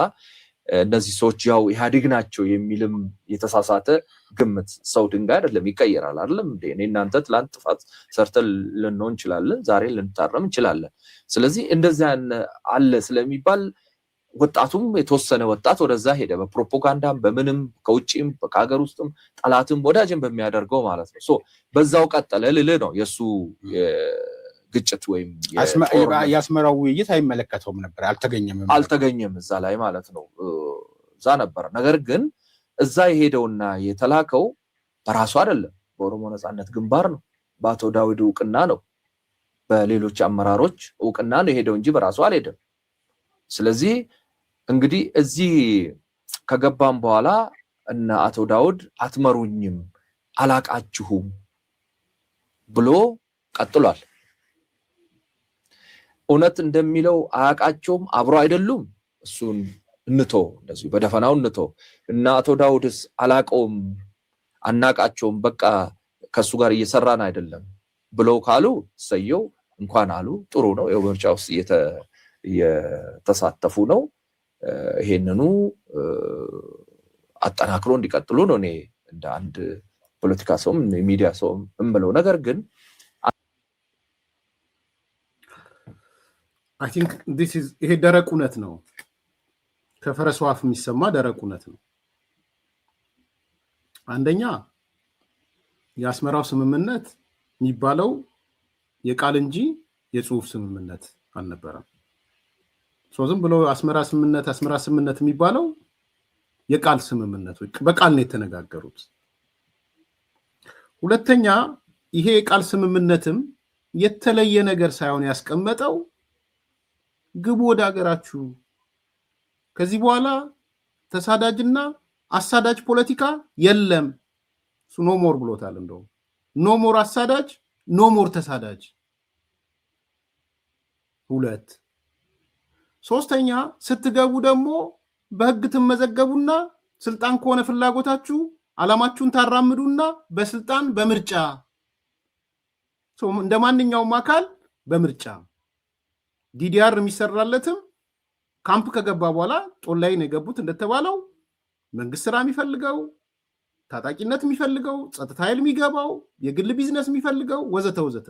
Speaker 4: እነዚህ ሰዎች ያው ኢህአዲግ ናቸው የሚልም የተሳሳተ ግምት ሰው ድንጋይ አይደለም ይቀየራል አይደለም እንዴ እናንተ ትላንት ጥፋት ሰርተን ልንሆን እንችላለን ዛሬ ልንታረም እንችላለን ስለዚህ እንደዛ አለ ስለሚባል ወጣቱም የተወሰነ ወጣት ወደዛ ሄደ በፕሮፓጋንዳም በምንም ከውጪም ከሀገር ውስጥም ጠላትም ወዳጅም በሚያደርገው ማለት ነው ሶ በዛው ቀጠለ ልል ነው የሱ ግጭት ወይም
Speaker 5: ያስመራው ውይይት አይመለከተውም ነበር
Speaker 4: አልተገኘም እዛ ላይ ማለት ነው እዛ ነበር ነገር ግን እዛ የሄደውና የተላከው በራሱ አይደለም በኦሮሞ ነጻነት ግንባር ነው በአቶ ዳውድ ዕውቅና ነው በሌሎች አመራሮች ዕውቅና ነው የሄደው እንጂ በራሱ አልሄደም ስለዚህ እንግዲህ እዚህ ከገባም በኋላ እና አቶ ዳውድ አትመሩኝም አላቃችሁም ብሎ ቀጥሏል እውነት እንደሚለው አያቃቸውም አብሮ አይደሉም እሱን እንቶ እንደዚህ በደፈናው እንቶ እና አቶ ዳውድስ አላቀውም አናቃቸውም በቃ ከሱ ጋር እየሰራን አይደለም ብለው ካሉ ሰየው እንኳን አሉ ጥሩ ነው የምርጫው ውስጥ የተሳተፉ ነው ይሄንኑ አጠናክሮ እንዲቀጥሉ ነው እኔ እንደ አንድ ፖለቲካ ሰው ሚዲያ ሰው እምለው ነገር ግን
Speaker 3: I think this is ይሄ ደረቅ እውነት ነው ከፈረስ ዋፍ የሚሰማ ደረቅ እውነት ነው አንደኛ የአስመራው ስምምነት የሚባለው የቃል እንጂ የጽሁፍ ስምምነት አልነበረም ዝም ብሎ አስመራ ስምምነት የሚባለው የቃል ስምምነት በቃል ነው የተነጋገሩት ሁለተኛ ይሄ የቃል ስምምነትም የተለየ ነገር ሳይሆን ያስቀመጠው ግቡ ወደ ሀገራችሁ ከዚህ በኋላ ተሳዳጅና አሳዳጅ ፖለቲካ የለም ኖ ሞር ብሎታል እንደው ኖ ሞር አሳዳጅ ኖ ሞር ተሳዳጅ ሁለት ሶስተኛ ስትገቡ ደግሞ በህግ ትመዘገቡና ስልጣን ከሆነ ፍላጎታችሁ አላማችሁን ታራምዱና በስልጣን በምርጫ እንደማንኛውም አካል በምርጫ ዲዲአር የሚሰራለትም ካምፕ ከገባ በኋላ ጦላይ ነው የገቡት እንደተባለው መንግስት ስራ የሚፈልገው ታጣቂነት የሚፈልገው ጸጥታ ኃይል የሚገባው የግል ቢዝነስ የሚፈልገው ወዘተ ወዘተ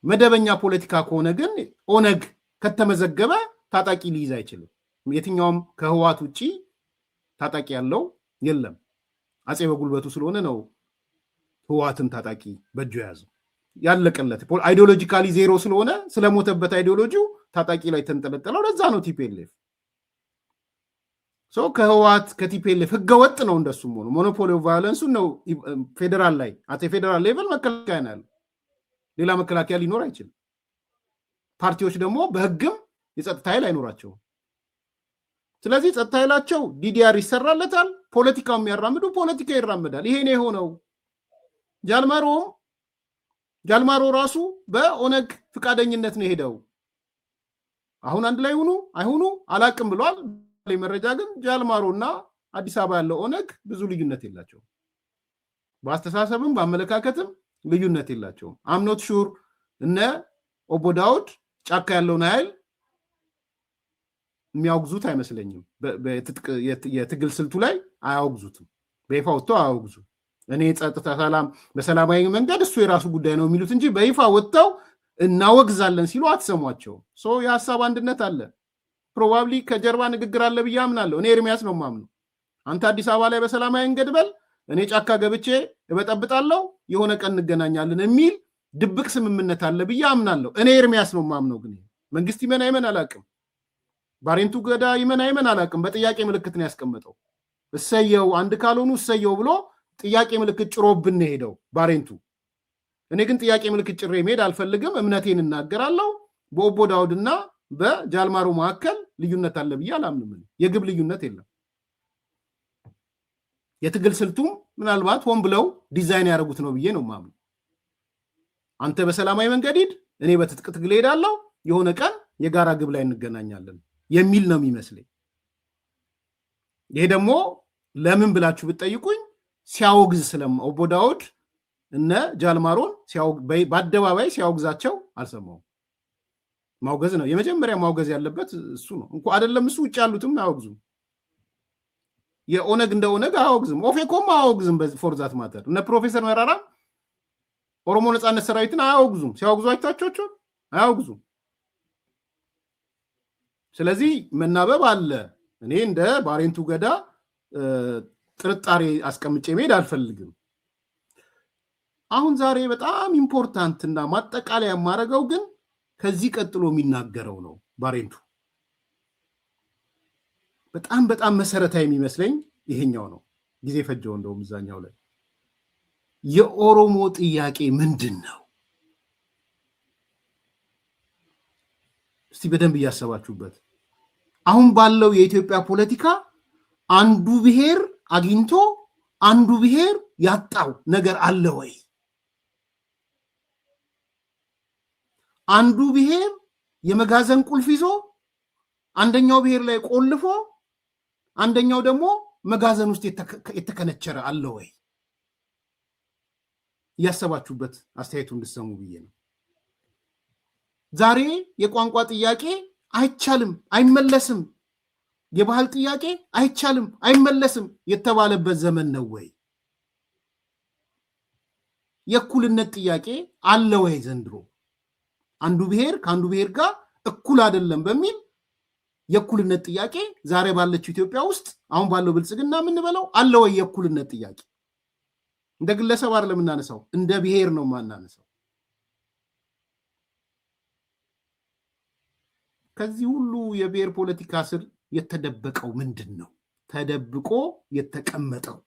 Speaker 3: መደበኛ ፖለቲካ ከሆነ ግን ኦነግ ከተመዘገበ ታጣቂ ሊይዝ አይችልም የትኛውም ከህዋት ውጪ ታጣቂ ያለው የለም አጼ በጉልበቱ ስለሆነ ነው ህዋትን ታጣቂ በእጁ ያዘው ያለቀለት አይዲዮሎጂካሊ ዜሮ ስለሆነ ስለሞተበት አይዲዮሎጂው ታጣቂ ላይ ተንጠለጠለው ለዛ ነው ቲፒኤልኤፍ ከህዋት ከቲፒኤልኤፍ ህገወጥ ነው እንደሱም ሆኖ ሞኖፖሊ ኦፍ ቫዮለንሱ ነው ፌደራል ላይ አት ፌደራል ሌቭል መከላከያ ነው ያለው። ሌላ መከላከያ ሊኖር አይችልም። ፓርቲዎች ደግሞ በህግም የጸጥታ ኃይል አይኖራቸውም። ስለዚህ ጸጥታ ኃይላቸው ዲዲአር ይሰራለታል። ፖለቲካው የሚያራምዱ ፖለቲካ ይራመዳል። ይሄ ነው የሆነው። ጃልማሮ ራሱ በኦነግ ፍቃደኝነት ነው ሄደው አሁን አንድ ላይ ሆኑ አይሆኑ አላቅም ብሏል። መረጃ ግን ጃልማሮና አዲስ አበባ ያለው ኦነግ ብዙ ልዩነት የላቸውም። በአስተሳሰብም በአመለካከትም ልዩነት የላቸውም። አምኖት ሹር እነ ኦቦ ዳውድ ጫካ ያለውን ኃይል የሚያወግዙት አይመስለኝም። የትግል ስልቱ ላይ አያወግዙትም። በይፋ ወጥተው አያወግዙ። እኔ ጸጥታ ሰላም በሰላማዊ መንገድ እሱ የራሱ ጉዳይ ነው የሚሉት እንጂ በይፋ ወጥተው እናወግዛለን ሲሉ አትሰሟቸው። የሀሳብ አንድነት አለ። ፕሮባብሊ ከጀርባ ንግግር አለ ብዬ አምናለሁ። እኔ ኤርሚያስ ነው የማምነው። አንተ አዲስ አበባ ላይ በሰላማዊ መንገድ በል፣ እኔ ጫካ ገብቼ እበጠብጣለሁ፣ የሆነ ቀን እንገናኛለን የሚል ድብቅ ስምምነት አለ ብዬ አምናለሁ። እኔ ኤርሚያስ ነው የማምነው። ግን መንግስት ይመን አይመን አላቅም። ባሬንቱ ገዳ ይመን አይመን አላቅም። በጥያቄ ምልክት ነው ያስቀመጠው። እሰየው አንድ ካልሆኑ እሰየው ብሎ ጥያቄ ምልክት ጭሮብን ሄደው ባሬንቱ። እኔ ግን ጥያቄ ምልክት ጭሬ መሄድ አልፈልግም። እምነቴን እናገራለሁ። በኦቦ ዳውድና በጃልማሮ መካከል ልዩነት አለ ብዬ አላምንም። የግብ ልዩነት የለም። የትግል ስልቱም ምናልባት ሆን ብለው ዲዛይን ያደረጉት ነው ብዬ ነው የማምነው። አንተ በሰላማዊ መንገድ ሂድ፣ እኔ በትጥቅ ትግል ሄዳለሁ፣ የሆነ ቀን የጋራ ግብ ላይ እንገናኛለን የሚል ነው የሚመስለኝ። ይሄ ደግሞ ለምን ብላችሁ ብትጠይቁኝ ሲያወግዝ ኦቦ ዳውድ እነ ጃልማሮን በአደባባይ ሲያወግዛቸው አልሰማሁም። ማውገዝ ነው የመጀመሪያ ማውገዝ ያለበት እሱ ነው። እንኳን አይደለም እሱ ውጭ ያሉትም አያወግዙም። የኦነግ እንደ ኦነግ አያወግዝም። ኦፌኮም አያወግዝም። ፎርዛት ማተር እነ ፕሮፌሰር መራራ ኦሮሞ ነጻነት ሰራዊትን አያወግዙም። ሲያወግዙ አይታቸው አያወግዙም። ስለዚህ መናበብ አለ። እኔ እንደ ባሬንቱ ገዳ ጥርጣሬ አስቀምጬ መሄድ አልፈልግም። አሁን ዛሬ በጣም ኢምፖርታንትና ማጠቃለያ የማደርገው ግን ከዚህ ቀጥሎ የሚናገረው ነው። ባሬንቱ በጣም መሰረታዊ የሚመስለኝ ይሄኛው ነው። ጊዜ ፈጀው እንደውም እዛኛው ላይ የኦሮሞ ጥያቄ ምንድን ነው? እስቲ በደንብ እያሰባችሁበት። አሁን ባለው የኢትዮጵያ ፖለቲካ አንዱ ብሔር አግኝቶ አንዱ ብሔር ያጣው ነገር አለ ወይ? አንዱ ብሔር የመጋዘን ቁልፍ ይዞ አንደኛው ብሔር ላይ ቆልፎ አንደኛው ደግሞ መጋዘን ውስጥ የተከነቸረ አለ ወይ? እያሰባችሁበት አስተያየቱ እንድሰሙ ብዬ ነው። ዛሬ የቋንቋ ጥያቄ አይቻልም አይመለስም፣ የባህል ጥያቄ አይቻልም አይመለስም የተባለበት ዘመን ነው ወይ? የእኩልነት ጥያቄ አለ ወይ ዘንድሮ? አንዱ ብሔር ከአንዱ ብሔር ጋር እኩል አይደለም በሚል የእኩልነት ጥያቄ ዛሬ ባለችው ኢትዮጵያ ውስጥ አሁን ባለው ብልጽግና የምንበለው አለ ወይ? የእኩልነት ጥያቄ እንደ ግለሰብ አይደለም የምናነሳው፣ እንደ ብሔር ነው የማናነሳው። ከዚህ ሁሉ የብሔር ፖለቲካ ስር የተደበቀው ምንድን ነው? ተደብቆ የተቀመጠው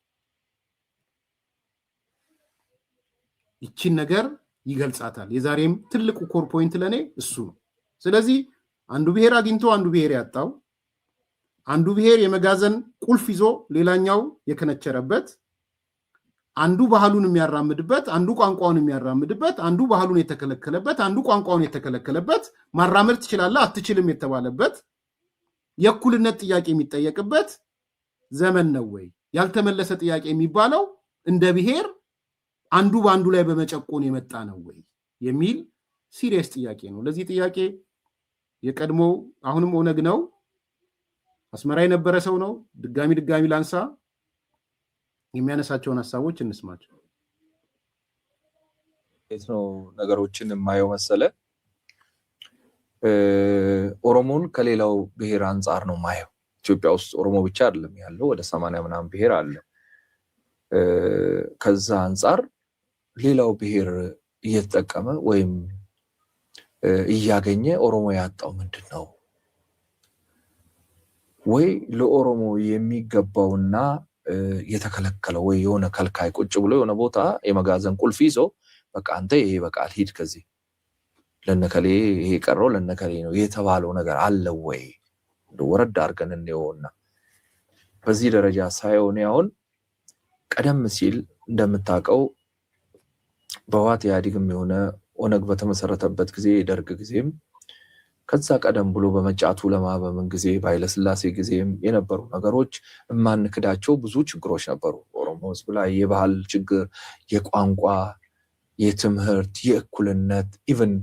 Speaker 3: ይቺን ነገር ይገልጻታል። የዛሬም ትልቁ ኮር ፖይንት ለኔ እሱ ነው። ስለዚህ አንዱ ብሔር አግኝቶ አንዱ ብሔር ያጣው፣ አንዱ ብሔር የመጋዘን ቁልፍ ይዞ ሌላኛው የከነቸረበት፣ አንዱ ባህሉን የሚያራምድበት፣ አንዱ ቋንቋውን የሚያራምድበት፣ አንዱ ባህሉን የተከለከለበት፣ አንዱ ቋንቋውን የተከለከለበት፣ ማራመድ ትችላለህ አትችልም የተባለበት፣ የእኩልነት ጥያቄ የሚጠየቅበት ዘመን ነው ወይ? ያልተመለሰ ጥያቄ የሚባለው እንደ ብሔር አንዱ በአንዱ ላይ በመጨቆን የመጣ ነው ወይ የሚል ሲሪየስ ጥያቄ ነው። ለዚህ ጥያቄ የቀድሞ አሁንም ኦነግ ነው፣ አስመራ የነበረ ሰው ነው። ድጋሚ ላንሳ፣ የሚያነሳቸውን ሀሳቦች እንስማቸው።
Speaker 4: የት ነው ነገሮችን የማየው መሰለ? ኦሮሞን ከሌላው ብሔር አንጻር ነው ማየው። ኢትዮጵያ ውስጥ ኦሮሞ ብቻ አይደለም ያለው፣ ወደ 80 ምናምን ብሔር አለ። ከዛ አንጻር ሌላው ብሔር እየተጠቀመ ወይም እያገኘ ኦሮሞ ያጣው ምንድን ነው? ወይ ለኦሮሞ የሚገባውና የተከለከለው ወይ የሆነ ከልካይ ቁጭ ብሎ የሆነ ቦታ የመጋዘን ቁልፍ ይዞ በቃ አንተ ይሄ በቃል ሂድ ከዚህ ለነከሌ ይሄ ቀረው ለነከሌ ነው የተባለው ነገር አለ ወይ ወረድ አድርገን እንየውና በዚህ ደረጃ ሳይሆን ያውን ቀደም ሲል እንደምታውቀው በህወሓት ኢህአዴግም የሆነ ኦነግ በተመሰረተበት ጊዜ የደርግ ጊዜም ከዛ ቀደም ብሎ በመጫቱ ለማ በመን ጊዜ በኃይለሥላሴ ጊዜም የነበሩ ነገሮች ማንክዳቸው ብዙ ችግሮች ነበሩ። ኦሮሞ ህዝብ ላይ የባህል ችግር፣ የቋንቋ፣ የትምህርት፣ የእኩልነት ኢቭን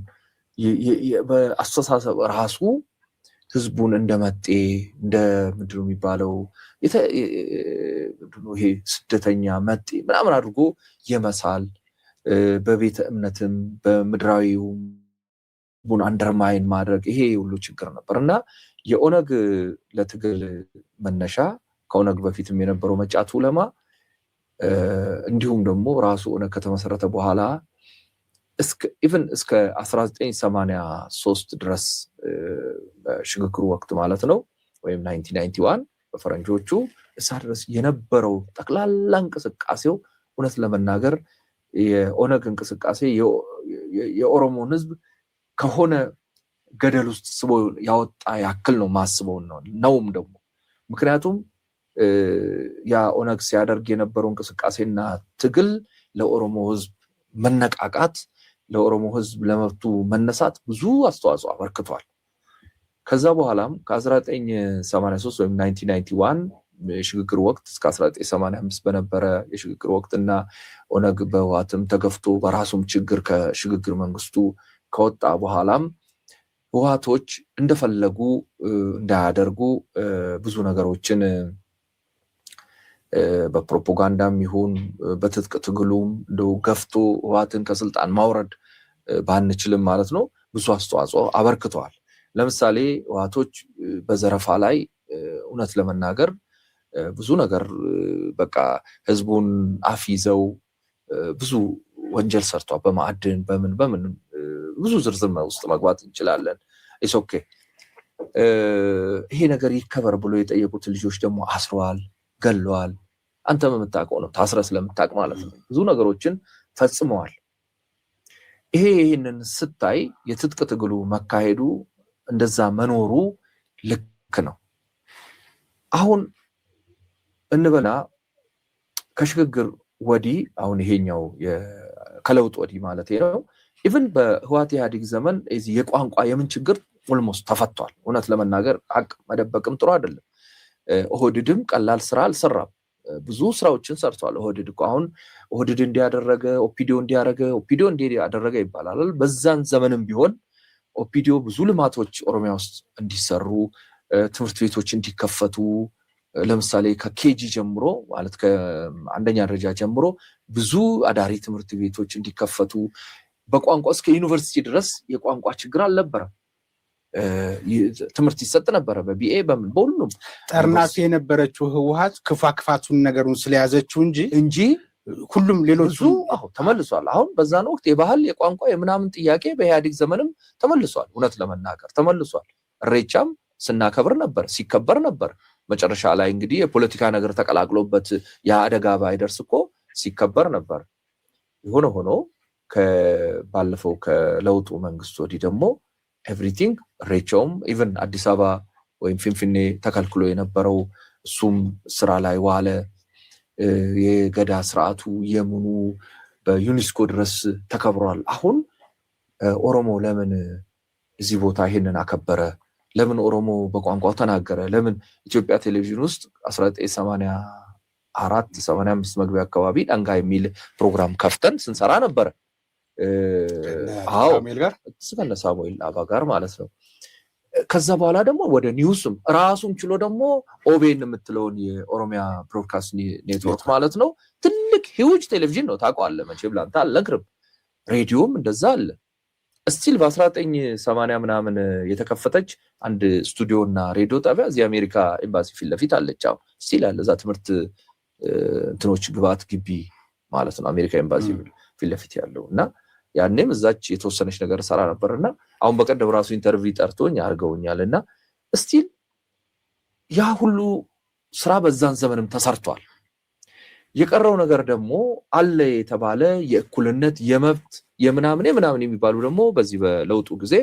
Speaker 4: በአስተሳሰብ ራሱ ህዝቡን እንደመጤ እንደ ምንድነው የሚባለው ይሄ ስደተኛ መጤ ምናምን አድርጎ የመሳል በቤተ እምነትም በምድራዊው ቡን አንደርማይን ማድረግ ይሄ ሁሉ ችግር ነበርና የኦነግ ለትግል መነሻ ከኦነግ በፊትም የነበረው መጫቱ ለማ እንዲሁም ደግሞ ራሱ ኦነግ ከተመሰረተ በኋላ እስከ 1983 ድረስ በሽግግሩ ወቅት ማለት ነው ወይም 1991 በፈረንጆቹ እሳ ድረስ የነበረው ጠቅላላ እንቅስቃሴው እውነት ለመናገር የኦነግ እንቅስቃሴ የኦሮሞን ህዝብ ከሆነ ገደል ውስጥ ስቦ ያወጣ ያክል ነው ማስበው ነውም ደግሞ ምክንያቱም ያ ኦነግ ሲያደርግ የነበረው እንቅስቃሴና ትግል ለኦሮሞ ህዝብ መነቃቃት ለኦሮሞ ህዝብ ለመብቱ መነሳት ብዙ አስተዋጽኦ አበርክቷል። ከዛ በኋላም ከ1983 ወይም 1991 የሽግግር ወቅት እስከ 1985 በነበረ የሽግግር ወቅትና ኦነግ በህወሓትም ተገፍቶ በራሱም ችግር ከሽግግር መንግስቱ ከወጣ በኋላም ህወሓቶች እንደፈለጉ እንዳያደርጉ ብዙ ነገሮችን በፕሮፓጋንዳም ይሁን በትጥቅ ትግሉም እንደው ገፍቶ ህወሓትን ከስልጣን ማውረድ ባንችልም ማለት ነው ብዙ አስተዋጽኦ አበርክተዋል። ለምሳሌ ህወሓቶች በዘረፋ ላይ እውነት ለመናገር ብዙ ነገር በቃ ህዝቡን አፍይዘው ብዙ ወንጀል ሰርቷል። በማዕድን በምን ብዙ ዝርዝር ውስጥ መግባት እንችላለን። ኢትስ ኦኬ ይሄ ነገር ይከበር ብሎ የጠየቁት ልጆች ደግሞ አስረዋል፣ ገለዋል። አንተ የምታውቀው ነው ታስረ ስለምታውቅ ማለት ነው ብዙ ነገሮችን ፈጽመዋል። ይሄንን ስታይ የትጥቅ ትግሉ መካሄዱ እንደዛ መኖሩ ልክ ነው። አሁን እንበላ ከሽግግር ወዲህ አሁን ይሄኛው ከለውጥ ወዲህ ማለት ነው ኢቭን በህወሓት ኢህአዴግ ዘመን እዚህ የቋንቋ የምን ችግር ኦልሞስት ተፈቷል። እውነት ለመናገር ሀቅ መደበቅም ጥሩ አይደለም። ኦህዴድም ቀላል ስራ አልሰራም፣ ብዙ ስራዎችን ሰርቷል። ኦህዴድ እኮ አሁን ኦህዴድ እንዲያደረገ ኦፒዲዮ እንዲያደረገ ይባላል። በዛን ዘመንም ቢሆን ኦፒዲዮ ብዙ ልማቶች ኦሮሚያ ውስጥ እንዲሰሩ ትምህርት ቤቶች እንዲከፈቱ ለምሳሌ ከኬጂ ጀምሮ ማለት ከአንደኛ ደረጃ ጀምሮ ብዙ አዳሪ ትምህርት ቤቶች እንዲከፈቱ በቋንቋ እስከ ዩኒቨርሲቲ ድረስ የቋንቋ ችግር አልነበረም። ትምህርት ይሰጥ ነበረ በቢኤ በሁሉም።
Speaker 5: ጠርናፊ የነበረችው ህወሓት ክፋቱን ነገሩን ስለያዘችው እንጂ ሁሉም ሌሎቹ
Speaker 4: ተመልሷል። አሁን በዛን ወቅት የባህል የቋንቋ የምናምን ጥያቄ በኢህአዴግ ዘመንም ተመልሷል። እውነት ለመናገር ተመልሷል። እሬቻም ስናከብር ነበር፣ ሲከበር ነበር። መጨረሻ ላይ እንግዲህ የፖለቲካ ነገር ተቀላቅሎበት የአደጋ ባይደርስ እኮ ሲከበር ነበር። የሆነ ሆኖ ባለፈው ከለውጡ መንግስት ወዲህ ደግሞ ኤቭሪቲንግ ሬቻውም ኢቭን አዲስ አበባ ወይም ፊንፊኔ ተከልክሎ የነበረው እሱም ስራ ላይ ዋለ። የገዳ ስርዓቱ የምኑ በዩኒስኮ ድረስ ተከብሯል። አሁን ኦሮሞ ለምን እዚህ ቦታ ይሄንን አከበረ? ለምን ኦሮሞ በቋንቋው ተናገረ? ለምን ኢትዮጵያ ቴሌቪዥን ውስጥ 1984-85 መግቢያ አካባቢ ዳንጋ የሚል ፕሮግራም ከፍተን ስንሰራ ነበረ። ሳሙኤል አባ ጋር ማለት ነው። ከዛ በኋላ ደግሞ ወደ ኒውስም ራሱን ችሎ ደግሞ ኦቤን የምትለውን የኦሮሚያ ብሮድካስት ኔትወርክ ማለት ነው ትልቅ ሂውጅ ቴሌቪዥን ነው። ታውቀዋለህ መቼም ላንተ አልነግርም። ሬዲዮም እንደዛ አለ። እስቲል በ1980 ምናምን የተከፈተች አንድ ስቱዲዮ እና ሬዲዮ ጣቢያ እዚህ አሜሪካ ኤምባሲ ፊት ለፊት አለች። እስቲል አለ እዛ ትምህርት እንትኖች ግባት ግቢ ማለት ነው አሜሪካ ኤምባሲ ፊት ለፊት ያለው እና ያኔም እዛች የተወሰነች ነገር ሰራ ነበርና አሁን በቀደም ራሱ ኢንተርቪው ጠርቶኝ አርገውኛልና እስቲል ያ ሁሉ ስራ በዛን ዘመንም ተሰርቷል። የቀረው ነገር ደግሞ አለ የተባለ የእኩልነት የመብት የምናምን የሚባሉ ደግሞ በዚህ በለውጡ ጊዜ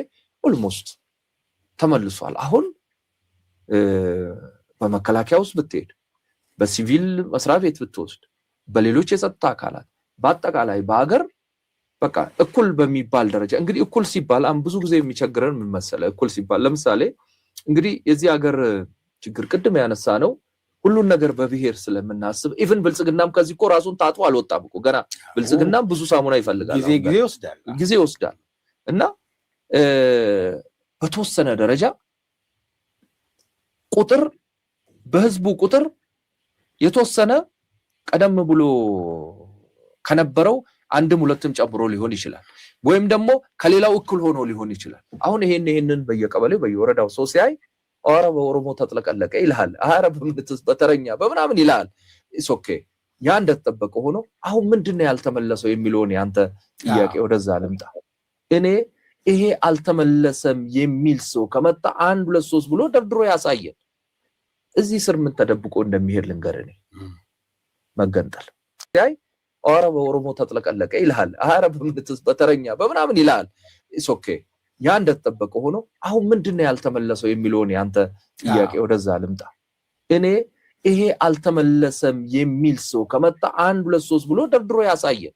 Speaker 4: ኦልሞስት ተመልሷል። አሁን በመከላከያ ውስጥ ብትሄድ፣ በሲቪል መስሪያ ቤት ብትወስድ፣ በሌሎች የጸጥታ አካላት በአጠቃላይ በአገር በቃ እኩል በሚባል ደረጃ እንግዲህ እኩል ሲባል ብዙ ጊዜ የሚቸግረን ምን መሰለህ? እኩል ሲባል ለምሳሌ እንግዲህ የዚህ ሀገር ችግር ቅድም ያነሳ ነው ሁሉን ነገር በብሔር ስለምናስብ ኢቭን ብልጽግናም ከዚህ እኮ ራሱን ታጥቦ አልወጣም እኮ ገና ብልጽግናም ብዙ ሳሙና ይፈልጋል ጊዜ ይወስዳል እና በተወሰነ ደረጃ ቁጥር በህዝቡ ቁጥር የተወሰነ ቀደም ብሎ ከነበረው አንድም ሁለትም ጨምሮ ሊሆን ይችላል ወይም ደግሞ ከሌላው እኩል ሆኖ ሊሆን ይችላል። አሁን ይሄንን በየቀበሌው በየወረዳው ሰው ሲያይ አረ በኦሮሞ ተጥለቀለቀ ይልሃል፣ አረ በምንትስ በተረኛ በምናምን ይልሃል። ኢስ ኦኬ ያ እንደተጠበቀ ሆኖ አሁን ምንድነው ያልተመለሰው የሚለውን ያንተ ጥያቄ ወደዛ ልምጣ። እኔ ይሄ አልተመለሰም የሚል ሰው ከመጣ 1 2 3 ብሎ ደብድሮ ያሳየን። እዚህ ስር ምን ተደብቆ እንደሚሄድ ልንገርህ። መገንጠል ያይ አረ በኦሮሞ ተጥለቀለቀ ይልሃል፣ አረ በምንትስ በተረኛ በምናምን ይልሃል። ኢስ ኦኬ ያ እንደተጠበቀ ሆኖ አሁን ምንድነው ያልተመለሰው የሚለውን ያንተ ጥያቄ ወደዛ ልምጣ። እኔ ይሄ አልተመለሰም የሚል ሰው ከመጣ 1 2 3 ብሎ ደብድሮ ያሳየን።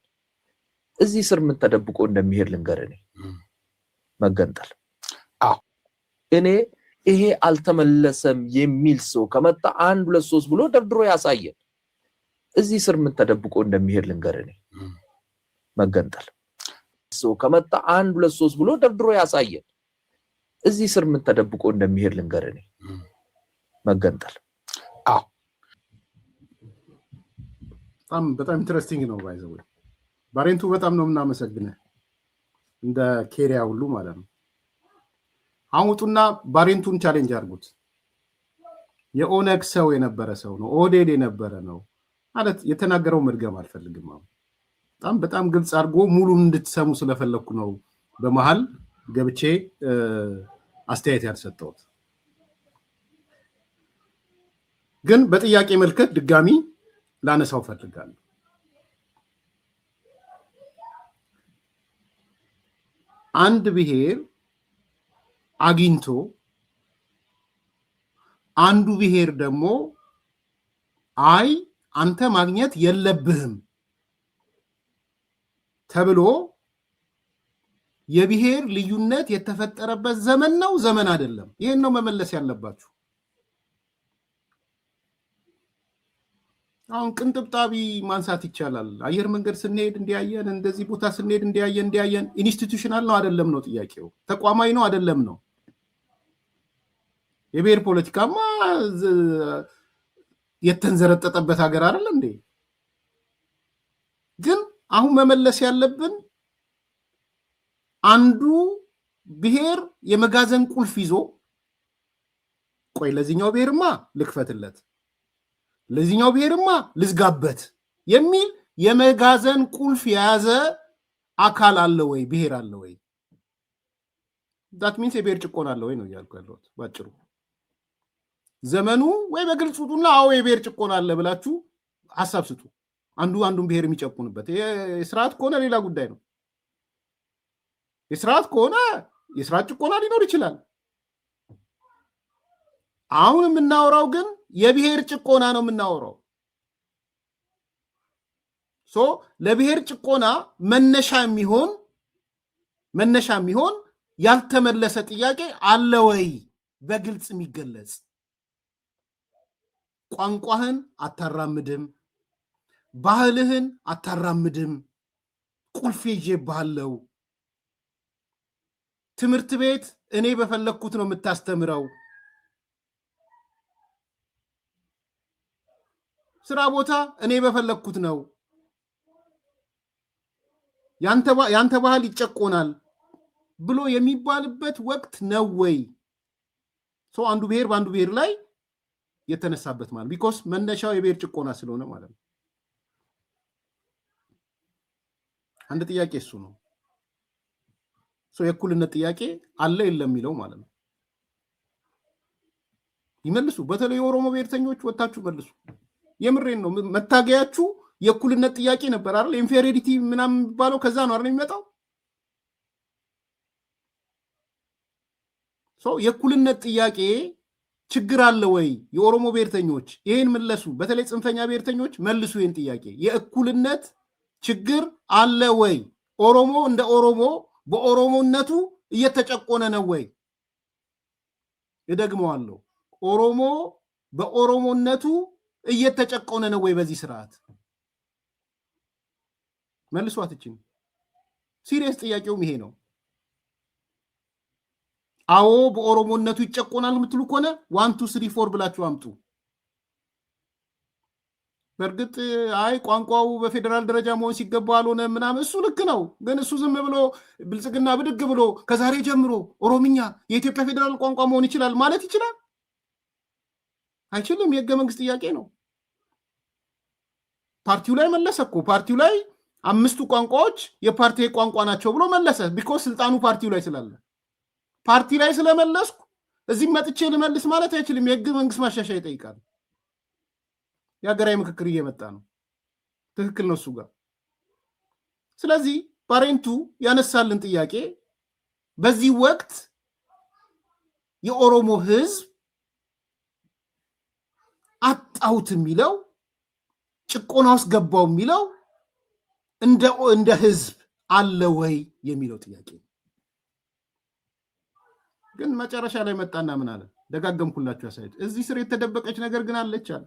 Speaker 4: እዚህ ስር ምን ተደብቆ እንደሚሄድ ልንገርህ። መገንጠል እኔ ይሄ አልተመለሰም የሚል ሰው ከመጣ 1 2 3 ብሎ ደብድሮ ያሳየን። እዚህ ስር ምን ተደብቆ እንደሚሄድ ልንገርህ። መገንጠል ሰው ከመጣ 1 2 3 ብሎ ደብድሮ ያሳየን። እዚህ ስር ምን ተደብቆ እንደሚሄድ ልንገርህ። መገንጠል
Speaker 3: በጣም ኢንተረስቲንግ ነው። ባይዘው ባሬንቱ በጣም ነው የምናመሰግነው እንደ ኬሪያ ሁሉ ማለት ነው። አውጡና ባሬንቱን ቻሌንጅ አድርጉት። የኦነግ ሰው የነበረ ሰው ነው፣ ኦዴድ የነበረ ነው ማለት የተናገረው መድገም አልፈልግም። በጣም ግልጽ አድርጎ ሙሉን እንድትሰሙ ስለፈለኩ ነው በመሃል ገብቼ አስተያየት ያልሰጠሁት። ግን በጥያቄ መልከት ድጋሚ ላነሳው ፈልጋለሁ። አንድ ብሔር አግኝቶ አንዱ ብሔር ደግሞ አይ አንተ ማግኘት የለብህም ተብሎ የብሔር ልዩነት የተፈጠረበት ዘመን ነው ዘመን አይደለም? ይሄን ነው መመለስ ያለባችሁ። አሁን ቅንጥብጣቢ ማንሳት ይቻላል። አየር መንገድ ስንሄድ እንዲያየን፣ እንደዚህ ቦታ ስንሄድ እንዲያየን ኢንስቲትዩሽናል ነው አይደለም ነው ጥያቄው። ተቋማዊ ነው አይደለም ነው። የብሔር ፖለቲካማ የተንዘረጠጠበት ሀገር አይደል እንዴ? ግን አሁን መመለስ ያለብን አንዱ ብሔር የመጋዘን ቁልፍ ይዞ ቆይ ለዚህኛው ብሔርማ ልክፈትለት፣ ለዚህኛው ብሔርማ ልዝጋበት የሚል የመጋዘን ቁልፍ የያዘ አካል አለ ወይ? ብሔር አለ ወይ? ዳት ሚንስ የብሔር ጭቆና አለ ወይ ነው እያልኩ ያለሁት ባጭሩ። ዘመኑ ወይ በግልጽ ውጡና አዎ የብሔር ጭቆና አለ ብላችሁ ሀሳብ ስጡ። አንዱን ብሔር የሚጨቁንበት የስርዓት ከሆነ ሌላ ጉዳይ ነው። የስርዓት ከሆነ የስርዓት ጭቆና ሊኖር ይችላል። አሁን የምናወራው ግን የብሔር ጭቆና ነው የምናወራው። ለብሔር ጭቆና መነሻ የሚሆን ያልተመለሰ ጥያቄ አለ ወይ? በግልጽ የሚገለጽ ቋንቋህን አታራምድም፣ ባህልህን አታራምድም፣ ቁልፍ ይዤብሃለሁ፣ ትምህርት ቤት እኔ በፈለግኩት ነው የምታስተምረው፣ ስራ ቦታ እኔ በፈለግኩት ነው፣ ያንተ ባህል ይጨቆናል ብሎ የሚባልበት ወቅት ነው ወይ? አንዱ ብሔር በአንዱ ብሔር ላይ የተነሳበት ማለት ቢኮስ መነሻው የብሔር ጭቆና ስለሆነ ማለት ነው። አንድ ጥያቄ እሱ ነው። የእኩልነት ጥያቄ አለ የለም የሚለው ማለት ነው። ይመልሱ። በተለይ የኦሮሞ ብሔርተኞች ወጣችሁ መልሱ። የምሬን ነው። መታገያችሁ የእኩልነት ጥያቄ ነበር አይደል? ኢንፌሪዮሪቲ ምናምን የሚባለው ከዛ ነው አይደል የሚመጣው? የእኩልነት ጥያቄ ችግር አለ ወይ? የኦሮሞ ብሔርተኞች ይሄን መለሱ። በተለይ ጽንፈኛ ብሔርተኞች መልሱ ይሄን ጥያቄ። የእኩልነት ችግር አለ ወይ? ኦሮሞ እንደ ኦሮሞ በኦሮሞነቱ እየተጨቆነ ነው ወይ? እደግመዋለሁ። ኦሮሞ በኦሮሞነቱ እየተጨቆነ ነው ወይ? በዚህ ስርዓት መልሷት። እቺን ሲሪየስ ጥያቄውም ይሄ ነው። አዎ በኦሮሞነቱ ይጨቆናል የምትሉ ከሆነ 1 2 3 4 ብላችሁ አምጡ። በእርግጥ አይ ቋንቋው በፌደራል ደረጃ መሆን ሲገባው አልሆነ ምናምን፣ እሱ ልክ ነው። ግን እሱ ዝም ብሎ ብልጽግና ብድግ ብሎ ከዛሬ ጀምሮ ኦሮምኛ የኢትዮጵያ ፌደራል ቋንቋ መሆን ይችላል ማለት ይችላል? አይችልም። የህገ መንግስት ጥያቄ ነው። ፓርቲው ላይ መለሰ እኮ። ፓርቲው ላይ 5ቱ ቋንቋዎች የፓርቲ ቋንቋ ናቸው ብሎ መለሰ። ቢኮዝ ስልጣኑ ፓርቲው ላይ ስላለ ፓርቲ ላይ ስለመለስኩ እዚህ መጥቼ ልመልስ ማለት አይችልም። የህገ መንግስት ማሻሻያ ይጠይቃል። የሀገራዊ ምክክር እየመጣ ነው። ትክክል ነው እሱ ጋር። ስለዚህ ፓሬንቱ ያነሳልን ጥያቄ በዚህ ወቅት የኦሮሞ ህዝብ አጣውት የሚለው ጭቆና ውስጥ ገባው የሚለው እንደ ህዝብ አለ ወይ የሚለው ጥያቄ ነው። ግን መጨረሻ ላይ መጣና ምን አለ? ደጋገምኩላችሁ ያሳየት። እዚህ ስር የተደበቀች ነገር ግን አለች አለ።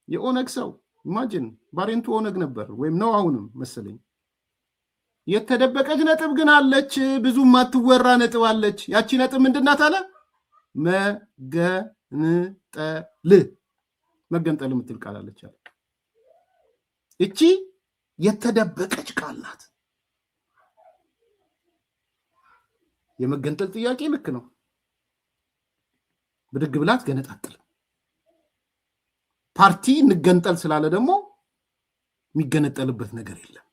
Speaker 3: የኦነግ ሰው ኢማጂን ባሬንቱ ኦነግ ነበር ወይም ነው አሁንም መሰለኝ። የተደበቀች ነጥብ ግን አለች፣ ብዙ ማትወራ ነጥብ አለች። ያቺ ነጥብ ምንድናት አለ? መገንጠል የምትል ቃል አለች አለ። እቺ የተደበቀች ቃል ናት። የመገንጠል ጥያቄ ልክ ነው። ብድግ ብላት ገነጣጥል ፓርቲ እንገንጠል ስላለ ደግሞ የሚገነጠልበት ነገር የለም።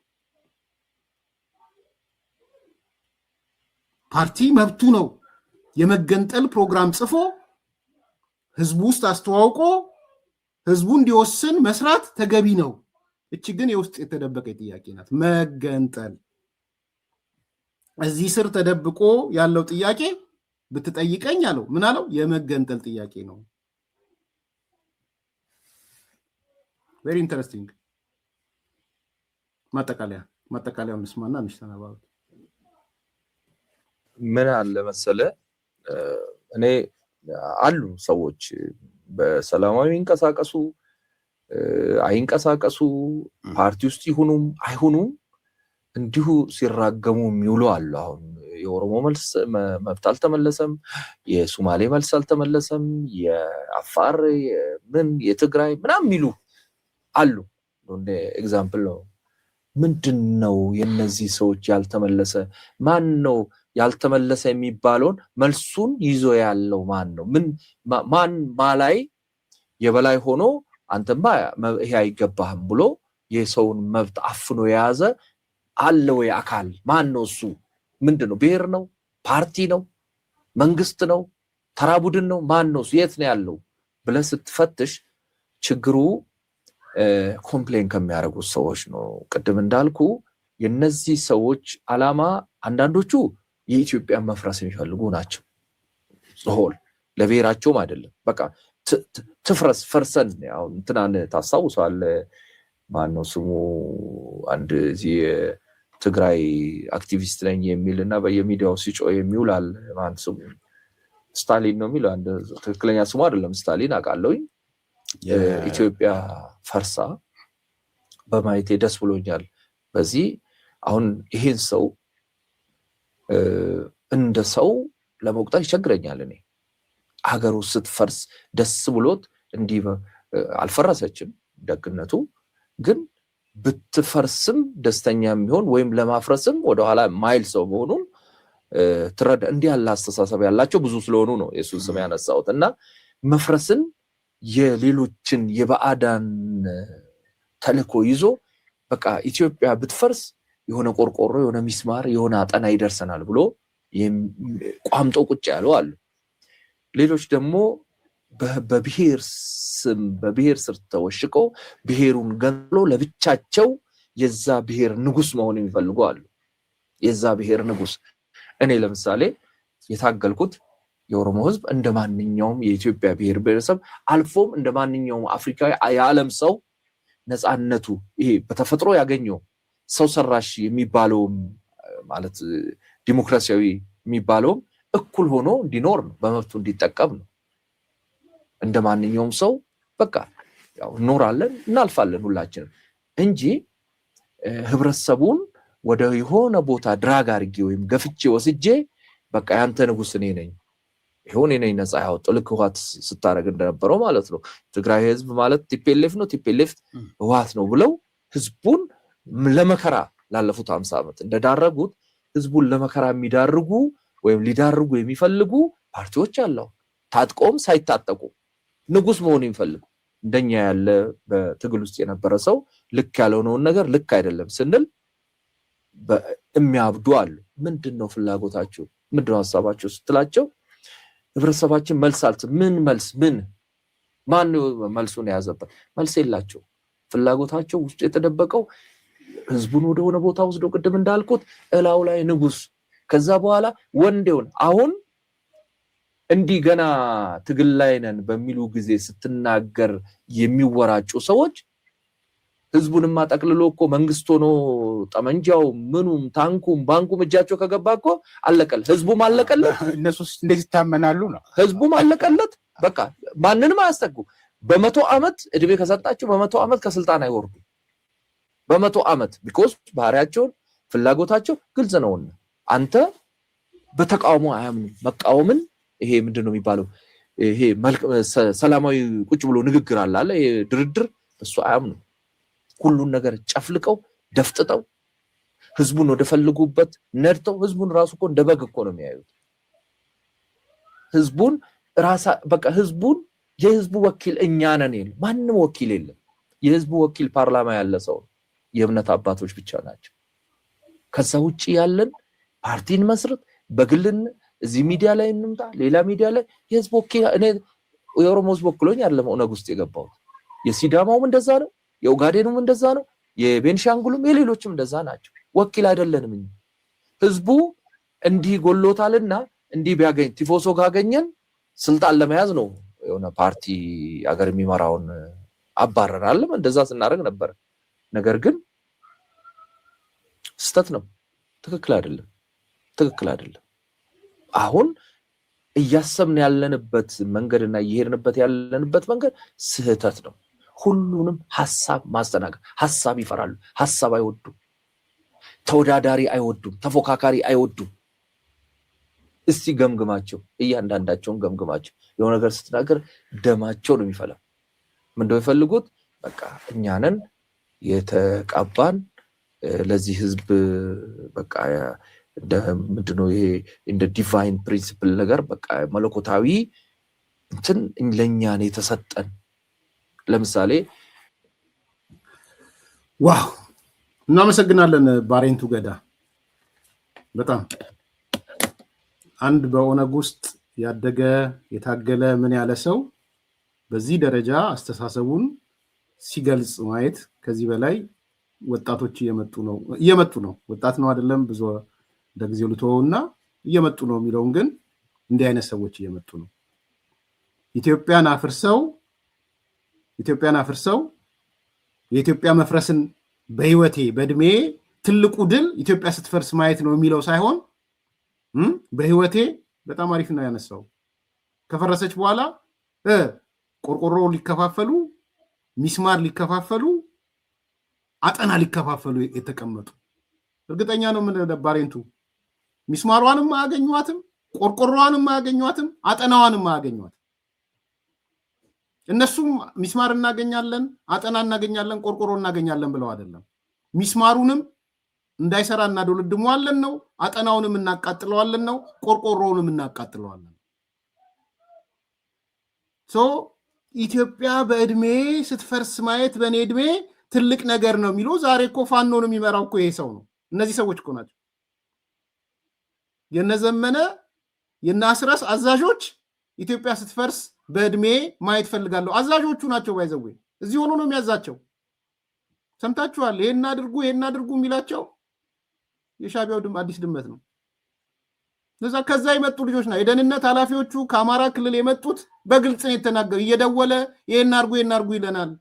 Speaker 3: ፓርቲ መብቱ ነው። የመገንጠል ፕሮግራም ጽፎ ህዝቡ ውስጥ አስተዋውቆ ህዝቡ እንዲወስን መስራት ተገቢ ነው። እቺ ግን የውስጥ የተደበቀ ጥያቄ ናት። መገንጠል እዚህ ስር ተደብቆ ያለው ጥያቄ ብትጠይቀኝ አለው ምን አለው? የመገንጠል ጥያቄ ነው። ቬሪ ኢንተረስቲንግ። ማጠቃለያውን እንስማና እንሽተናባው።
Speaker 4: ምን አለ መሰለ፣ እኔ አሉ ሰዎች በሰላማዊ እንቀሳቀሱ አይንቀሳቀሱ ፓርቲ ውስጥ ይሁኑም አይሁኑም እንዲሁ ሲራገሙ የሚውሉ አሉ። አሁን የኦሮሞ መልስ መብት አልተመለሰም፣ የሶማሌ መልስ አልተመለሰም፣ የአፋር ምን የትግራይ ምናምን የሚሉ አሉ። እንደ ኤግዛምፕል ነው። ምንድነው የነዚህ ሰዎች ያልተመለሰ? ማን ነው ያልተመለሰ የሚባለውን መልሱን ይዞ ያለው ማን ነው? ማን ማላይ የበላይ ሆኖ አንተማ ይሄ አይገባህም ብሎ የሰውን መብት አፍኖ የያዘ አለ ወይ አካል? ማን ነው እሱ? ምንድነው? ብሔር ነው? ፓርቲ ነው? መንግስት ነው? ተራ ቡድን ነው? ማን ነው እሱ? የት ነው ያለው ብለህ ስትፈትሽ ችግሩ ኮምፕሌን ከሚያደርጉት ሰዎች ነው። ቅድም እንዳልኩ የነዚህ ሰዎች አላማ አንዳንዶቹ የኢትዮጵያ መፍረስ የሚፈልጉ ናቸው። ጾል ለብሔራቸውም አይደለም። በቃ ትፍረስ ፈርሰን ያው እንትናን ታስታውሳለ። ማን ነው ስሙ? አንድ እዚህ ትግራይ አክቲቪስት ነኝ የሚልና በየሚዲያው ሲጮህ የሚውላል። ማን ስሙ? ስታሊን ነው የሚለው። አንድ ትክክለኛ ስሙ አይደለም ስታሊን አውቃለሁኝ። ኢትዮጵያ ፈርሳ በማየቴ ደስ ብሎኛል። በዚህ አሁን ይሄን ሰው እንደ ሰው ለመቁጠር ይቸግረኛል። እኔ ሀገሩ ስትፈርስ ደስ ብሎት እንዲህ አልፈረሰችም። ደግነቱ ግን ብትፈርስም ደስተኛ የሚሆን ወይም ለማፍረስም ወደኋላ ማይል ሰው መሆኑን ትረዳ። እንዲህ ያለ አስተሳሰብ ያላቸው ብዙ ስለሆኑ ነው የሱን ስም ያነሳሁት። እና መፍረስን የሌሎችን የባዕዳን ተልእኮ ይዞ በቃ ኢትዮጵያ ብትፈርስ የሆነ ቆርቆሮ የሆነ ሚስማር የሆነ አጠና ይደርሰናል ብሎ ቋምጦ ቁጭ ያለው አሉ። ሌሎች ደግሞ በብሔር ስም በብሔር ስር ተወሽቀው ብሔሩን ገንጥሎ ለብቻቸው የዛ ብሔር ንጉስ መሆን የሚፈልጉ አሉ። የዛ ብሔር ንጉስ እኔ ለምሳሌ የታገልኩት የኦሮሞ ህዝብ እንደማንኛውም የኢትዮጵያ ብሔር ብሔረሰብ አልፎም እንደማንኛውም አፍሪካዊ የዓለም ሰው ነፃነቱ ይሄ በተፈጥሮ ያገኘው ሰው ሰራሽ የሚባለው ማለት ዲሞክራሲያዊ የሚባለው እኩል ሆኖ እንዲኖር ነው፣ በመብቱ እንዲጠቀም ነው። እንደማንኛውም ሰው በቃ ያው እንኖራለን እናልፋለን ሁላችንም እንጂ ህብረተሰቡን ወደ የሆነ ቦታ ድራግ አድርጌ ወይም ገፍቼ ወስጄ በቃ ያንተ ንጉስ እኔ ነኝ ይሁን እኔ ነፃ ያወጣው ልክ ህወሓት ስታረግ እንደነበረው ማለት ነው። ትግራይ ህዝብ ማለት ቲፒኤልኤፍ ነው፣ ቲፒኤልኤፍ ህወሓት ነው ብለው ህዝቡን ለመከራ ላለፉት 50 ዓመት እንደዳረጉት ህዝቡን ለመከራ የሚዳርጉ ወይም ሊዳርጉ የሚፈልጉ ፓርቲዎች አለው። ታጥቆም ሳይታጠቁ ንጉስ መሆን የሚፈልጉ እንደኛ ያለ በትግል ውስጥ የነበረ ሰው ልክ ያልሆነውን ነገር ልክ አይደለም ስንል የሚያብዱ አሉ። ምንድነው ፍላጎታችሁ? ምንድነው ሐሳባችሁ ስትላቸው ህብረተሰባችን መልስ አልት ምን መልስ ምን ማን መልሱን ያዘበት? መልስ የላቸው። ፍላጎታቸው ውስጥ የተደበቀው ህዝቡን ወደ ሆነ ቦታ ወስዶ ቅድም እንዳልኩት እላው ላይ ንጉስ ከዛ በኋላ ወንዴውን አሁን እንዲህ ገና ትግል ላይ ነን በሚሉ ጊዜ ስትናገር የሚወራጩ ሰዎች ህዝቡንማ ጠቅልሎ እኮ መንግስት ሆኖ ጠመንጃው ምኑም ታንኩም ባንኩም እጃቸው ከገባ እኮ አለቀለት። ህዝቡም አለቀለት።
Speaker 5: እነሱ እንዴት ይታመናሉ ነው?
Speaker 4: ህዝቡም አለቀለት። በቃ ማንንም አያስጠጉ። በ100 ዓመት እድሜ ከሰጣቸው በ100 ዓመት ከስልጣን አይወርዱ። በ100 ዓመት ቢኮዝ ባህሪያቸው ፍላጎታቸው ግልጽ ነውና አንተ በተቃውሞ አያምኑ። መቃወምን ይሄ ምንድነው የሚባለው? ይሄ ሰላማዊ ቁጭ ብሎ ንግግር አለ ይሄ ድርድር እሱ አያምኑ። ሁሉን ነገር ጨፍልቀው ደፍጥጠው ህዝቡን ወደፈልጉበት ነድተው ህዝቡን ራሱ እኮ እንደበግ እኮ ነው የሚያዩት። ህዝቡን ራሳ በቃ ህዝቡን የህዝቡ ወኪል እኛ ነን ይል ማንንም ወኪል የለም። የህዝቡ ወኪል ፓርላማ ያለ ሰው የእምነት አባቶች ብቻ ናቸው። ከዛ ውጪ ያለን ፓርቲን መስረት በግልን እዚህ ሚዲያ ላይ እንምጣ ሌላ ሚዲያ ላይ የህዝብ ወኪል እኔ የኦሮሞ ህዝብ ወክሎኝ አይደለም ኦነግ ውስጥ የገባሁት። የሲዳማውም እንደዛ ነው፣ የኡጋዴኑም እንደዛ ነው፣ የቤንሻንጉልም የሌሎችም እንደዛ ናቸው። ወኪል አይደለንም እኛ። ህዝቡ እንዲህ ጎሎታልና እንዲህ ቢያገኝ ቲፎሶ ጋገኘን ስልጣን ለመያዝ ነው የሆነ ፓርቲ አገር የሚመራውን አባረራለም እንደዛ ስናደርግ ነበር። ነገር ግን ስተት ነው፣ ትክክል አይደለም፣ ትክክል አይደለም። አሁን እያሰብን ያለንበት መንገድና እየሄድንበት ያለንበት መንገድ ስህተት ነው። ሁሉንም ሐሳብ ማስተናገድ ሐሳብ ይፈራሉ፣ ሐሳብ አይወዱም፣ ተወዳዳሪ አይወዱም፣ ተፎካካሪ አይወዱም። እስቲ ገምግማቸው፣ እያንዳንዳቸውን ገምግማቸው። የሆነ ነገር ስትናገር ደማቸው ነው የሚፈላው። ምንድነው የሚፈልጉት? በቃ እኛንን የተቀባን ለዚህ ህዝብ በቃ እንደ ምንድነው ይሄ እንደ ዲቫይን ፕሪንሲፕል ነገር በቃ መለኮታዊ እንትን ለኛ ነው የተሰጠን። ለምሳሌ
Speaker 3: ዋው እናመሰግናለን ባሬንቱ ገዳ። በጣም አንድ በኦነግ ውስጥ ያደገ የታገለ ምን ያለ ሰው በዚህ ደረጃ አስተሳሰቡን ሲገልጽ ማየት ከዚህ በላይ ወጣቶች እየመጡ ነው። ወጣት ነው አይደለም ብዙ ለጊዜው ልተውና እየመጡ ነው የሚለውን ግን እንዲህ አይነት ሰዎች እየመጡ ነው። ኢትዮጵያን አፍርሰው የኢትዮጵያ መፍረስን በህይወቴ በእድሜ ትልቁ ድል ኢትዮጵያ ስትፈርስ ማየት ነው የሚለው ሳይሆን በህይወቴ በጣም አሪፍ ነው ያነሳው። ከፈረሰች በኋላ ቆርቆሮ ሊከፋፈሉ፣ ሚስማር ሊከፋፈሉ፣ አጠና ሊከፋፈሉ የተቀመጡ እርግጠኛ ነው ምን ባሬንቱ ሚስማሯንም አያገኟትም፣ ቆርቆሮዋንም አያገኟትም፣ አጠናዋንም አያገኟትም። እነሱም ሚስማር እናገኛለን፣ አጠና እናገኛለን፣ ቆርቆሮ እናገኛለን ብለው አይደለም። ሚስማሩንም እንዳይሰራ እናደልድመዋለን ነው፣ አጠናውንም እናቃጥለዋለን ነው፣ ቆርቆሮውንም እናቃጥለዋለን። ኢትዮጵያ በእድሜ ስትፈርስ ማየት በእኔ እድሜ ትልቅ ነገር ነው የሚለው ዛሬ እኮ ፋኖን የሚመራው እኮ ይሄ ሰው ነው። እነዚህ ሰዎች እኮ ናቸው የነዘመነ የናስረስ አዛዦች ኢትዮጵያ ስትፈርስ በእድሜ ማየት ፈልጋለሁ። አዛዦቹ ናቸው ባይዘው እዚህ ሆኖ ነው የሚያዛቸው። ሰምታችኋል። ይሄን አድርጉ የሚላቸው የሻቢያው አዲስ ድመት ነው። ከዛ የመጡ ልጆች ነው። የደህንነት ኃላፊዎቹ ከአማራ ክልል የመጡት በግልጽ ነው የተናገሩ። እየደወለ ይሄን አድርጉ ይለናል።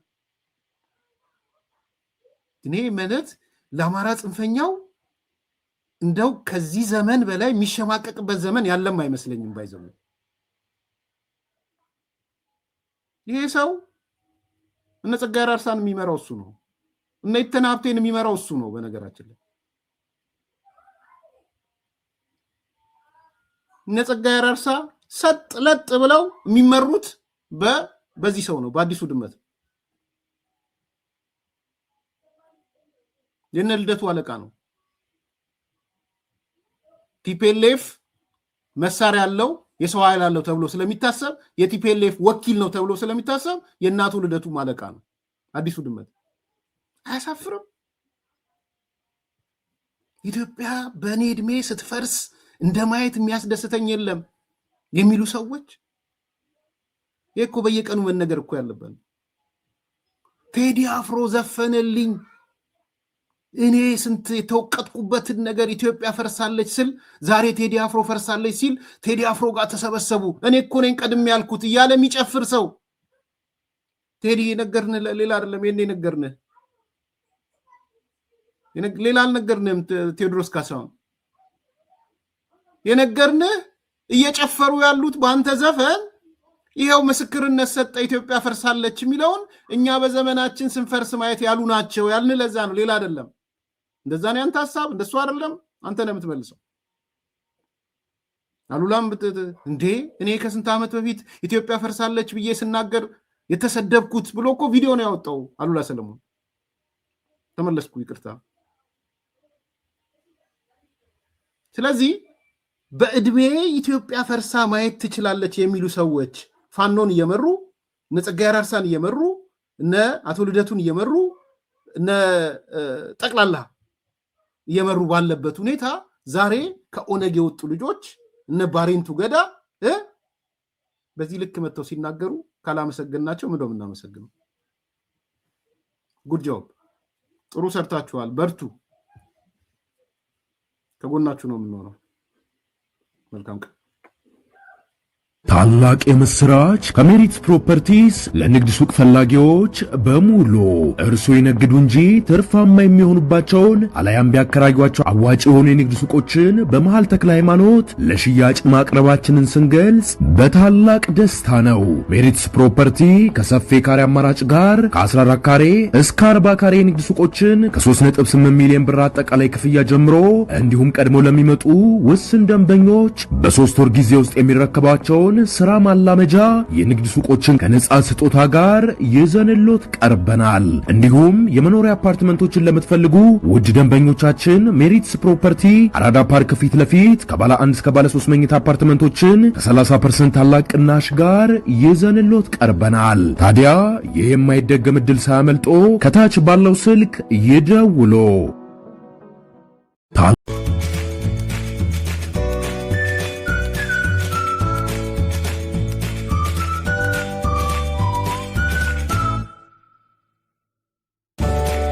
Speaker 3: እኔ ማለት ለአማራ ጽንፈኛው እንደው ከዚህ ዘመን በላይ የሚሸማቀቅበት ዘመን ያለም አይመስለኝም። ባይዘው ይሄ ሰው እነ ጸጋዬ አራርሳን የሚመራው እሱ ነው። እነ ኢተና ሀብቴን የሚመራው እሱ ነው። በነገራችን ላይ እነ ጸጋዬ አራርሳ ሰጥ ለጥ ብለው የሚመሩት በዚህ ሰው ነው፣ በአዲሱ ድመት። የነ ልደቱ አለቃ ነው። ቲፒኤልኤፍ መሳሪያ ያለው የሰው ኃይል አለው ተብሎ ስለሚታሰብ የቲፒኤልኤፍ ወኪል ነው ተብሎ ስለሚታሰብ የእናቱ ልደቱ አለቃ ነው አዲሱ ድመት። አያሳፍርም? ኢትዮጵያ በእኔ ዕድሜ ስትፈርስ እንደማየት የሚያስደስተኝ የለም የሚሉ ሰዎች ይሄ እኮ በየቀኑ መነገር እኮ ያለበት። ቴዲ አፍሮ ዘፈነልኝ። እኔ ስንት የተወቀጥኩበትን ነገር ኢትዮጵያ ፈርሳለች ስል ዛሬ ቴዲ አፍሮ ፈርሳለች ሲል ቴዲ አፍሮ ጋር ተሰበሰቡ። እኔ እኮ ነኝ ቀድሜ ያልኩት እያለ የሚጨፍር ሰው ቴዲ ነገርንህ ሌላ አይደለም። የኔ ነገርንህ ሌላ አልነገርንህም። ቴዎድሮስ ካሳሁን የነገርንህ እየጨፈሩ ያሉት በአንተ ዘፈን ይሄው ምስክርነት ሰጠ ኢትዮጵያ ፈርሳለች የሚለውን እኛ በዘመናችን ስንፈርስ ማየት ያሉ ናቸው ያልን። ለዛ ነው፣ ሌላ አይደለም። እንደዛ ነው ያንተ ሐሳብ፣ እንደሱ አይደለም። አንተ ነው የምትመልሰው። አሉላም እንዴ እኔ ከስንት ዓመት በፊት ኢትዮጵያ ፈርሳለች ብዬ ስናገር የተሰደብኩት ብሎ እኮ ቪዲዮ ነው ያወጣው አሉላ ሰለሞን። ተመለስኩ፣ ይቅርታ። ስለዚህ በእድሜ ኢትዮጵያ ፈርሳ ማየት ትችላለች የሚሉ ሰዎች ፋኖን እየመሩ እነ ጸጋዬ አራርሳን እየመሩ እነ አቶ ልደቱን እየመሩ እነ ጠቅላላ እየመሩ ባለበት ሁኔታ ዛሬ ከኦነግ የወጡ ልጆች እነ ባሬንቱ ገዳ በዚህ ልክ መጥተው ሲናገሩ ካላመሰገናቸው ምንድነው የምናመሰግነው? ጉድ ጆብ፣ ጥሩ ሰርታችኋል፣ በርቱ፣ ከጎናችሁ ነው የምንሆነው። መልካም ቀን።
Speaker 1: ታላቅ የምስራች ከሜሪትስ ፕሮፐርቲስ ለንግድ ሱቅ ፈላጊዎች በሙሉ እርሶ ይነግዱ እንጂ ትርፋማ የሚሆኑባቸውን አላያም ቢያከራዩአቸው አዋጭ የሆኑ የንግድ ሱቆችን በመሃል ተክለ ሃይማኖት ለሽያጭ ማቅረባችንን ስንገልጽ በታላቅ ደስታ ነው። ሜሪትስ ፕሮፐርቲ ከሰፊ ካሬ አማራጭ ጋር ከ14 ካሬ እስከ 40 ካሬ የንግድ ሱቆችን ከ3.8 ሚሊዮን ብር አጠቃላይ ክፍያ ጀምሮ እንዲሁም ቀድሞ ለሚመጡ ውስን ደንበኞች በ3 ወር ጊዜ ውስጥ የሚረከባቸውን ስራ ማላመጃ የንግድ ሱቆችን ከነጻ ስጦታ ጋር ይዘንሎት ቀርበናል። እንዲሁም የመኖሪያ አፓርትመንቶችን ለምትፈልጉ ውድ ደንበኞቻችን ሜሪትስ ፕሮፐርቲ አራዳ ፓርክ ፊት ለፊት ከባለ 1 እስከ ባለ 3 መኝታ አፓርትመንቶችን ከ30% ታላቅ ቅናሽ ጋር ይዘንሎት ቀርበናል። ታዲያ ይህ የማይደገም ዕድል ሳያመልጦ ከታች ባለው ስልክ ይደውሉ።